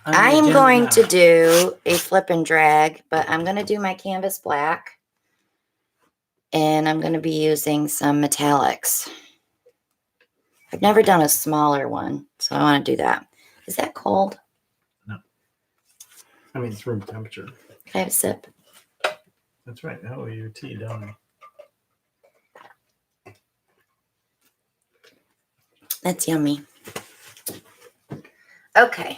On the I am agenda going now. to do a flip and drag, but I'm going to do my canvas black. And I'm going to be using some metallics. I've never done a smaller one, so I want to do that. Is that cold? No. I mean, it's room temperature. Can I have a sip? That's right. Oh, your tea, don't I? That's yummy. Okay.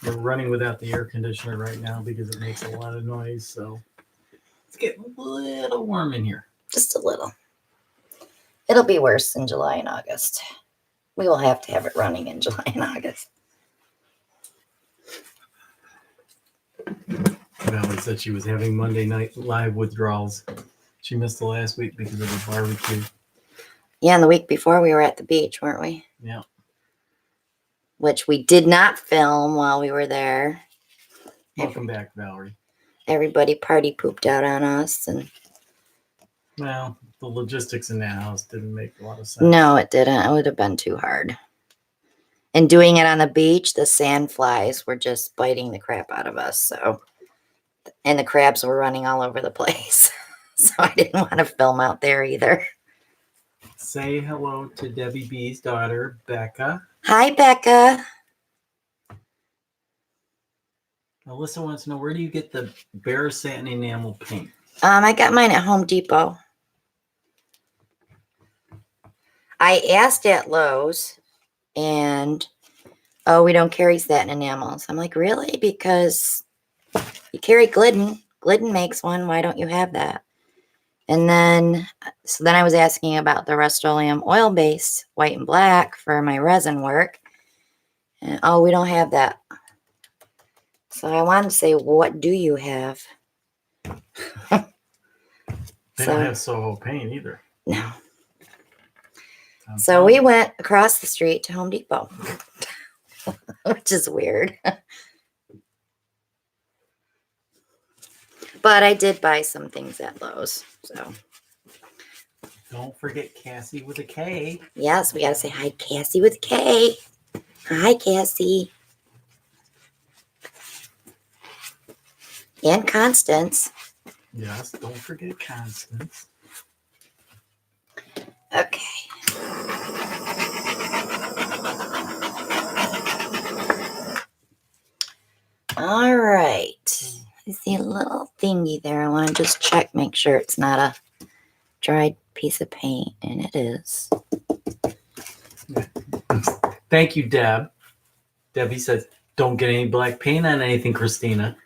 We're running without the air conditioner right now because it makes a lot of noise. So it's getting a little warm in here. Just a little. It'll be worse in July and August. We will have to have it running in July and August. Valerie said she was having Monday night live withdrawals. She missed the last week because of the barbecue. Yeah, and the week before we were at the beach, weren't we? Yeah. Which we did not film while we were there. Welcome back, Valerie. Everybody party pooped out on us, and Well, the logistics in that house didn't make a lot of sense. no, it didn't. It would have been too hard. And doing it on the beach, the sand flies were just biting the crap out of us. So, and the crabs were running all over the place. So I didn't want to film out there either. Say hello to Debbie B's daughter, Becca. Hi, Becca. Alyssa wants to know, where do you get the bare satin enamel paint? I got mine at Home Depot. I asked at Lowe's, and oh, we don't carry satin enamels. I'm like, really? Because you carry Glidden. Glidden makes one. Why don't you have that? And then, so then I was asking about the Rust-Oleum oil-based white and black for my resin work. And, oh, we don't have that. So I wanted to say, what do you have? They don't have Soho paint either. No. So we went across the street to Home Depot, which is weird. But I did buy some things at Lowe's. So don't forget Cassie with a K. yes, we got to say hi, Cassie with K. Hi, Cassie. And Constance. Yes, don't forget Constance. Okay. All right. I see a little thingy there. I want to just check, make sure it's not a dried piece of paint, and it is. Thank you, Deb. Debbie says, don't get any black paint on anything, Christina.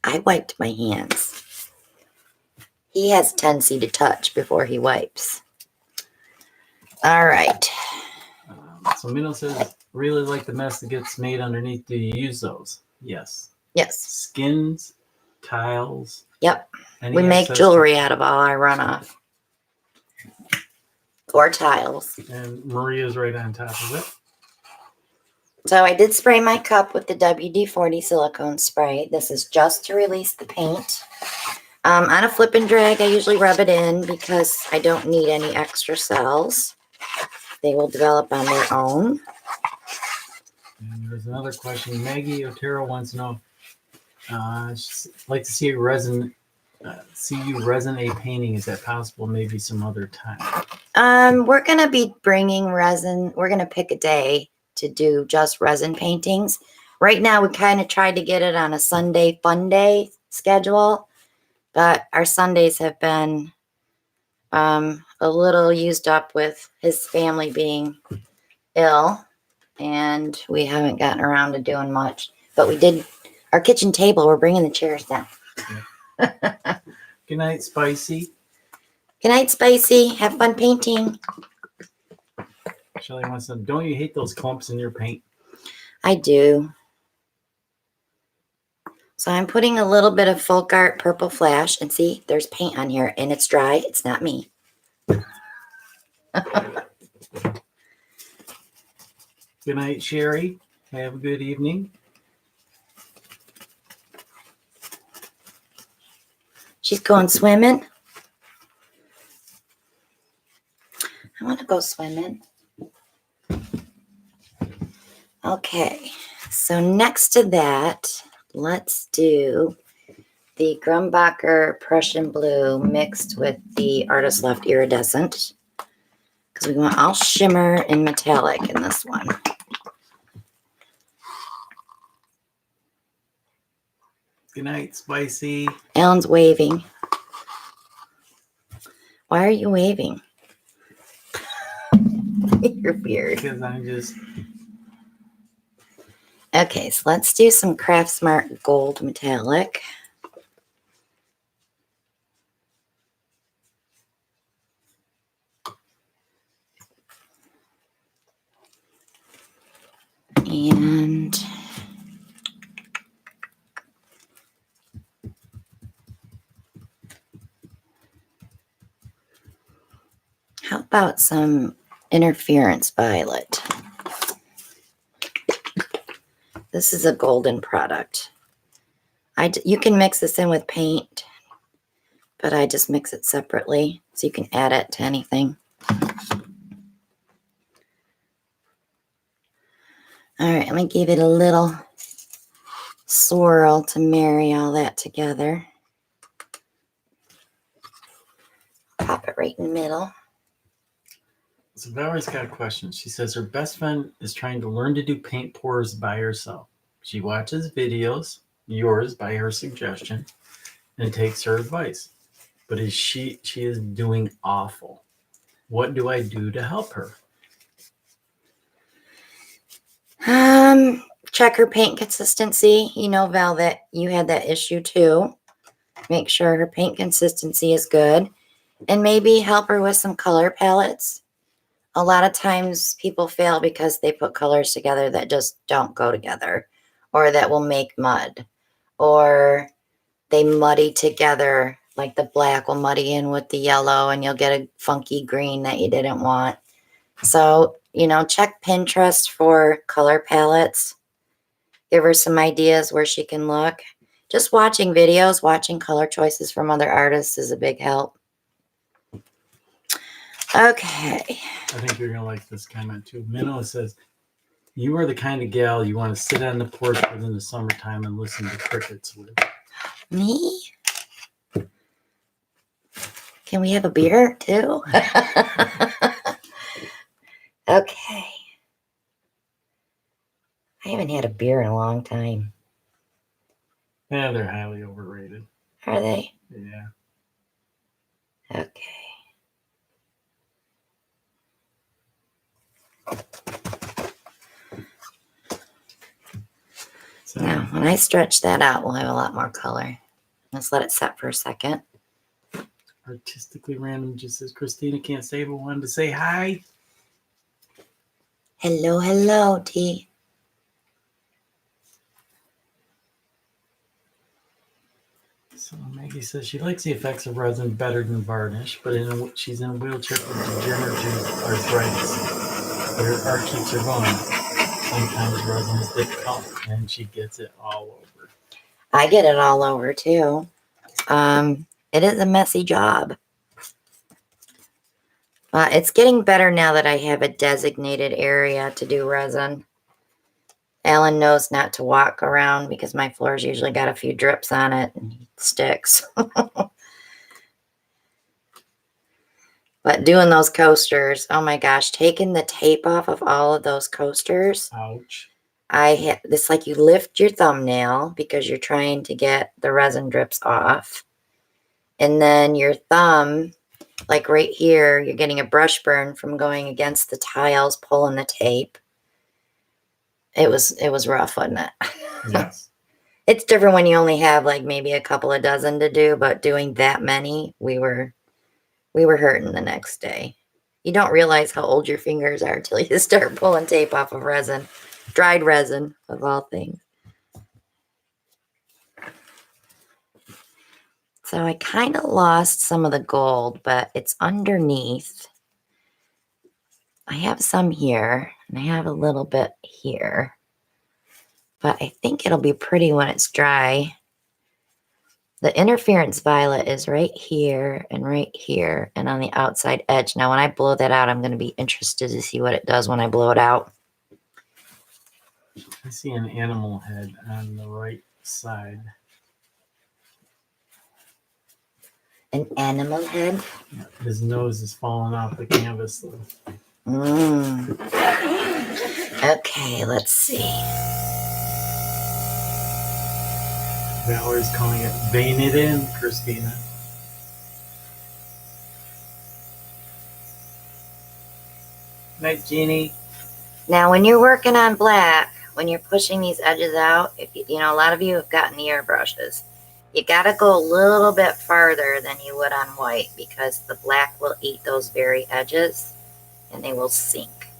I wiped my hands. He has a tendency to touch before he wipes. All right. So Minnow says, really like the mess that gets made underneath. Do you use those? Yes. Yes. Skins, tiles. Yep. Any We make excess jewelry out of all our runoff. Or tiles. And Maria's right on top of it. So I did spray my cup with the WD-40 silicone spray. This is just to release the paint. On a flip and drag, I usually rub it in because I don't need any extra cells. They will develop on their own. And there's another question. Maggie Otero wants to know, she'd like to see a resin, you resin a painting. Is that possible? Maybe some other time. We're going to be bringing resin. We're going to pick a day to do just resin paintings. Right now, we kind of tried to get it on a Sunday fun day schedule, but our Sundays have been a little used up with his family being ill, and we haven't gotten around to doing much. But we did our kitchen table. We're bringing the chairs down. Yeah. Good night, Spicy. Good night, Spicy. Have fun painting. Shelly wants to know, don't you hate those clumps in your paint? I do. So I'm putting a little bit of Folk Art Purple Flash, and see, there's paint on here, and it's dry. It's not me. Good night, Sherry. Have a good evening. She's going swimming. I want to go swimming. Okay, so next to that, let's do the Grumbacher Prussian Blue mixed with the Artist Left Iridescent, because we want all shimmer and metallic in this one. Good night, Spicy. Alan's waving. Why are you waving? Your beard. Because I'm just... Okay, so let's do some Craft Smart Gold Metallic. And how about some Interference Violet? This is a golden product. You can mix this in with paint, but I just mix it separately so you can add it to anything. All right, let me give it a little swirl to marry all that together. Pop it right in the middle. So Valerie's got a question. She says her best friend is trying to learn to do paint pours by herself. She watches videos, yours by her suggestion, and takes her advice. But she is doing awful. What do I do to help her? Check her paint consistency. You know, Val, that you had that issue too. Make sure her paint consistency is good. And maybe help her with some color palettes. A lot of times people fail because they put colors together that just don't go together, or that will make mud, or they muddy together, like the black will muddy in with the yellow and you'll get a funky green that you didn't want. So, you know, check Pinterest for color palettes. Give her some ideas where she can look. Just watching videos, watching color choices from other artists is a big help. Okay. I think you're going to like this comment too. Minnow says, you are the kind of gal you want to sit on the porch with in the summertime and listen to crickets with. Me? Can we have a beer too? Okay. I haven't had a beer in a long time. Yeah, they're highly overrated. Are they? Yeah. Okay. So, Now, when I stretch that out, we'll have a lot more color. Let's let it set for a second. Artistically Random just says, Christina can't say but wanted to say hi. Hello, hello, T. So Maggie says she likes the effects of resin better than varnish, but she's in a wheelchair with degenerative arthritis. But her art keeps her going. Sometimes resin is difficult, and she gets it all over. I get it all over too. It is a messy job. It's getting better now that I have a designated area to do resin. Alan knows not to walk around because my floor's usually got a few drips on it and he sticks. But doing those coasters, oh my gosh, taking the tape off of all of those coasters. Ouch. It's like you lift your thumbnail because you're trying to get the resin drips off. And then your thumb, like right here, you're getting a brush burn from going against the tiles, pulling the tape. It was rough, wasn't it? Yes. It's different when you only have like maybe a couple of dozen to do, but doing that many, we were hurting the next day. You don't realize how old your fingers are until you start pulling tape off of resin. Dried resin, of all things. So I kind of lost some of the gold, but it's underneath. I have some here, and I have a little bit here. But I think it'll be pretty when it's dry. The interference violet is right here and right here and on the outside edge. Now, when I blow that out, I'm going to be interested to see what it does when I blow it out. I see an animal head on the right side. An animal head? His nose is falling off the canvas though. Okay, let's see. Valerie's calling it vein it in, Christina. Night, Jeannie. Now, when you're working on black, when you're pushing these edges out, if you know, a lot of you have gotten the airbrushes. You got to go a little bit farther than you would on white because the black will eat those very edges and they will sink.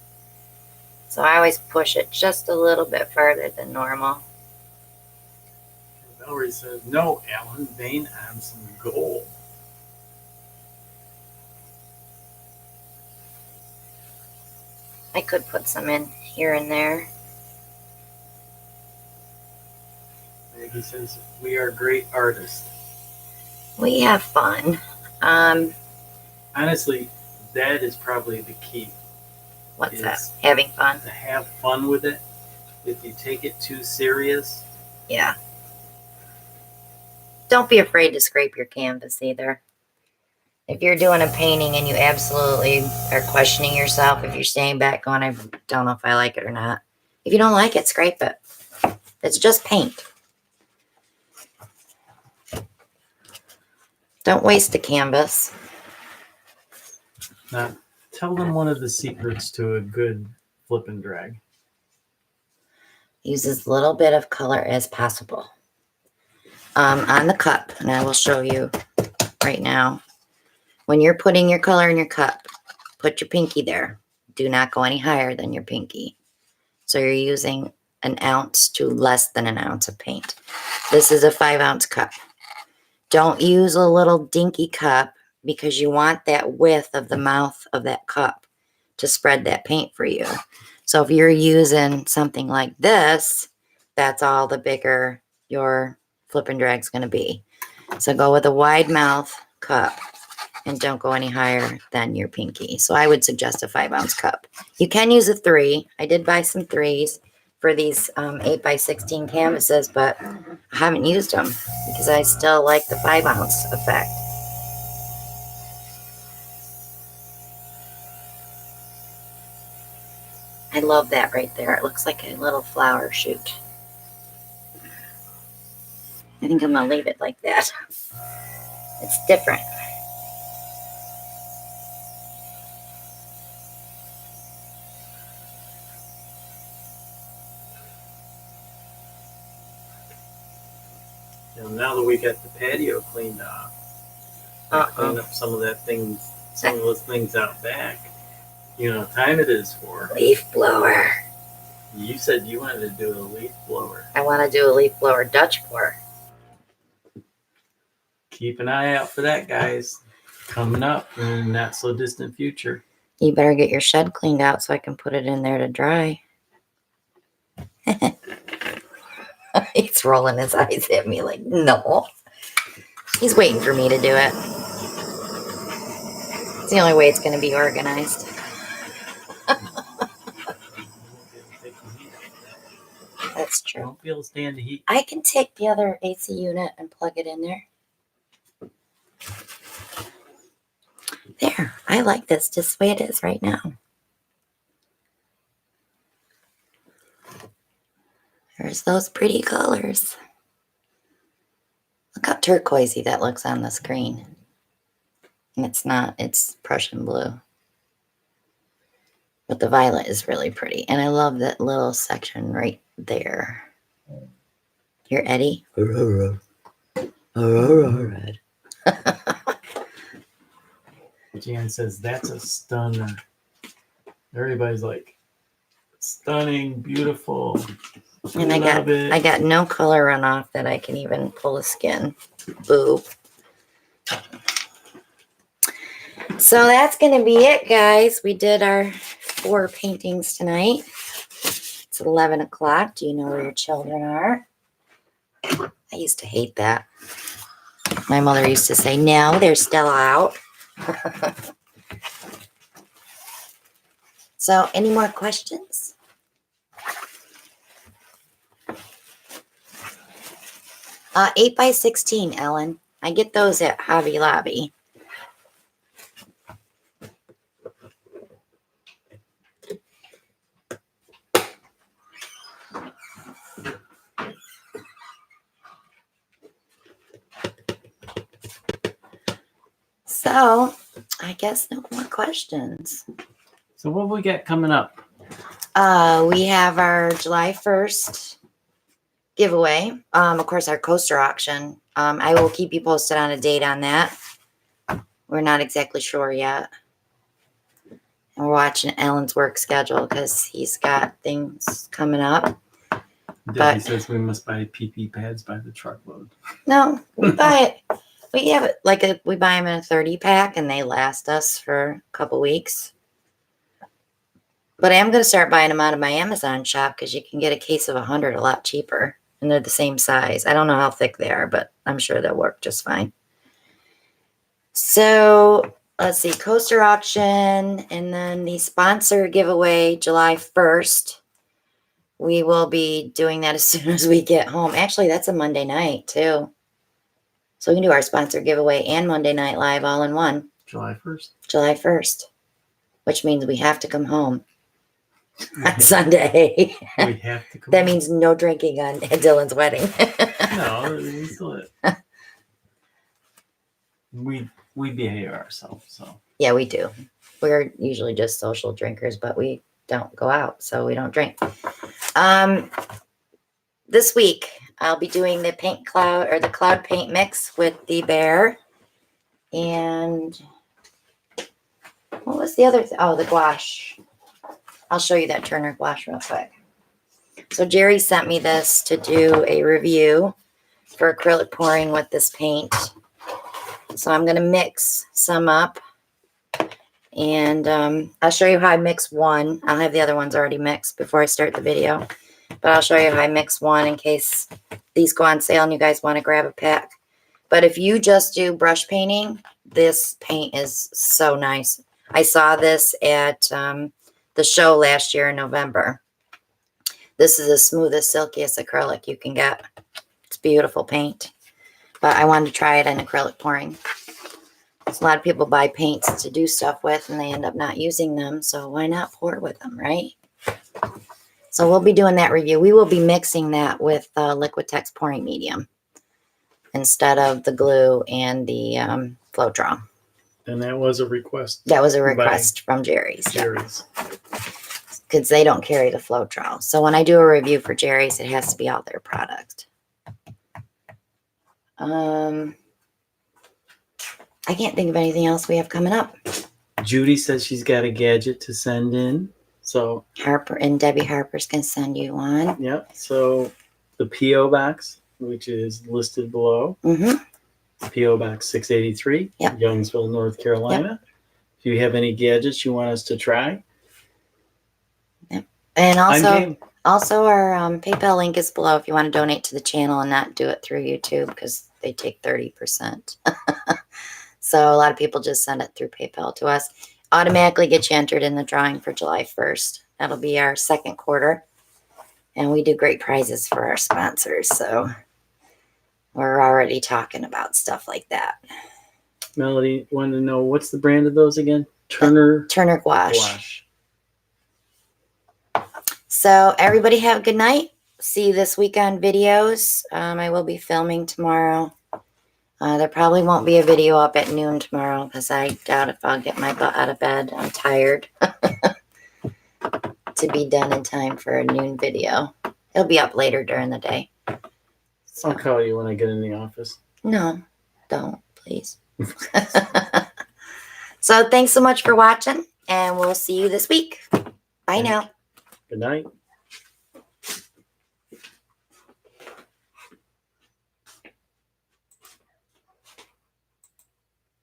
So I always push it just a little bit farther than normal. Valerie says, no, Alan, vein on some gold. I could put some in here and there. Maggie says, we are great artists. We have fun. Honestly, that is probably the key. What's that? Having fun. To have fun with it. If you take it too serious. Yeah. Don't be afraid to scrape your canvas either. If you're doing a painting and you absolutely are questioning yourself, if you're staying back going, I don't know if I like it or not. If you don't like it, scrape it. It's just paint. Don't waste a canvas. Now, tell them one of the secrets to a good flip and drag. Use as little bit of color as possible. On the cup, and I will show you right now. When you're putting your color in your cup, put your pinky there. Do not go any higher than your pinky. So you're using an ounce to less than an ounce of paint. This is a 5-ounce cup. Don't use a little dinky cup because you want that width of the mouth of that cup to spread that paint for you. So if you're using something like this, that's all the bigger your flip and drag is going to be. So go with a wide mouth cup and don't go any higher than your pinky. So I would suggest a 5-ounce cup. You can use a 3. I did buy some 3s for these 8x16 canvases, but I haven't used them because I still like the 5-ounce effect. I love that right there. It looks like a little flower shoot. I think I'm going to leave it like that. It's different. Now that we got the patio cleaned off, clean up some of those things out back. You know what time it is for? Leaf blower. You said you wanted to do a leaf blower. I want to do a leaf blower Dutch pour. Keep an eye out for that, guys. Coming up in the not so distant future. You better get your shed cleaned out so I can put it in there to dry. He's rolling his eyes at me like, no. He's waiting for me to do it. It's the only way it's going to be organized. That's true. I won't be able to stand the heat. I can take the other AC unit and plug it in there. There. I like this just the way it is right now. There's those pretty colors. Look how turquoisey that looks on the screen. And it's not, it's Prussian blue. But the violet is really pretty. And I love that little section right there. Here, Eddie. Jan says, that's a stunner. Everybody's like, stunning, beautiful. And I got no color runoff that I can even pull the skin. Boo. So that's going to be it, guys. We did our 4 paintings tonight. It's 11 o'clock. Do you know where your children are? I used to hate that. My mother used to say, no, they're still out. So, any more questions? 8x16, Ellen. I get those at Hobby Lobby. So, I guess no more questions. So what we got coming up? We have our July 1st giveaway. Of course, our coaster auction. I will keep you posted on a date on that. We're not exactly sure yet. And we're watching Ellen's work schedule because he's got things coming up. Debbie says we must buy PP pads by the truckload. No, we buy it. We have it like we buy them in a 30 pack and they last us for a couple weeks. But I am going to start buying them out of my Amazon shop because you can get a case of 100 a lot cheaper. And they're the same size. I don't know how thick they are, but I'm sure they'll work just fine. So let's see, coaster auction and then the sponsor giveaway July 1st. We will be doing that as soon as we get home. Actually, that's a Monday night too. So we can do our sponsor giveaway and Monday Night Live all in one. July 1st. July 1st, which means we have to come home on Sunday. We have to come That home. means no drinking on Dylan's wedding. No, we still we behave ourselves, so. Yeah, we do. We're usually just social drinkers, but we don't go out, so we don't drink. This week, I'll be doing the paint cloud or the cloud paint mix with the bear. And what was the other? Oh, the gouache. I'll show you that Turner gouache real quick. So Jerry sent me this to do a review for acrylic pouring with this paint. So I'm going to mix some up. And I'll show you how I mix one. I'll have the other ones already mixed before I start the video. But I'll show you how I mix one in case these go on sale and you guys want to grab a pack. But if you just do brush painting, this paint is so nice. I saw this at the show last year in November. This is the smoothest, silkiest acrylic you can get. It's beautiful paint. But I wanted to try it in acrylic pouring. A lot of people buy paints to do stuff with and they end up not using them. So why not pour with them, right? So we'll be doing that review. We will be mixing that with Liquitex pouring medium instead of the glue and the Floetrol. And that was a request. That was a request from Jerry's. Jerry's. Because they don't carry the Floetrol. So when I do a review for Jerry's, it has to be all their product. I can't think of anything else we have coming up. Judy says she's got a gadget to send in. So Harper and Debbie Harper's can send you one. yeah. So the P.O. box, which is listed below. Mm-hmm. P.O. Box 683, Yep. Youngsville, North Carolina. Yep. If you have any gadgets you want us to try. Yep. And also our PayPal link is below if you want to donate to the channel and not do it through YouTube because they take 30%. So a lot of people just send it through PayPal to us. Automatically get you entered in the drawing for July 1st. That'll be our second quarter. And we do great prizes for our sponsors. So we're already talking about stuff like that. Melody wanted to know, what's the brand of those again? Turner Gouache. So everybody have a good night. See you this week on videos. I will be filming tomorrow. There probably won't be a video up at noon tomorrow because I doubt if I'll get my butt out of bed. I'm tired to be done in time for a noon video. It'll be up later during the day. So, I'll call you when I get in the office. no, don't, please. So thanks so much for watching, and we'll see you this week. Bye now. Good night.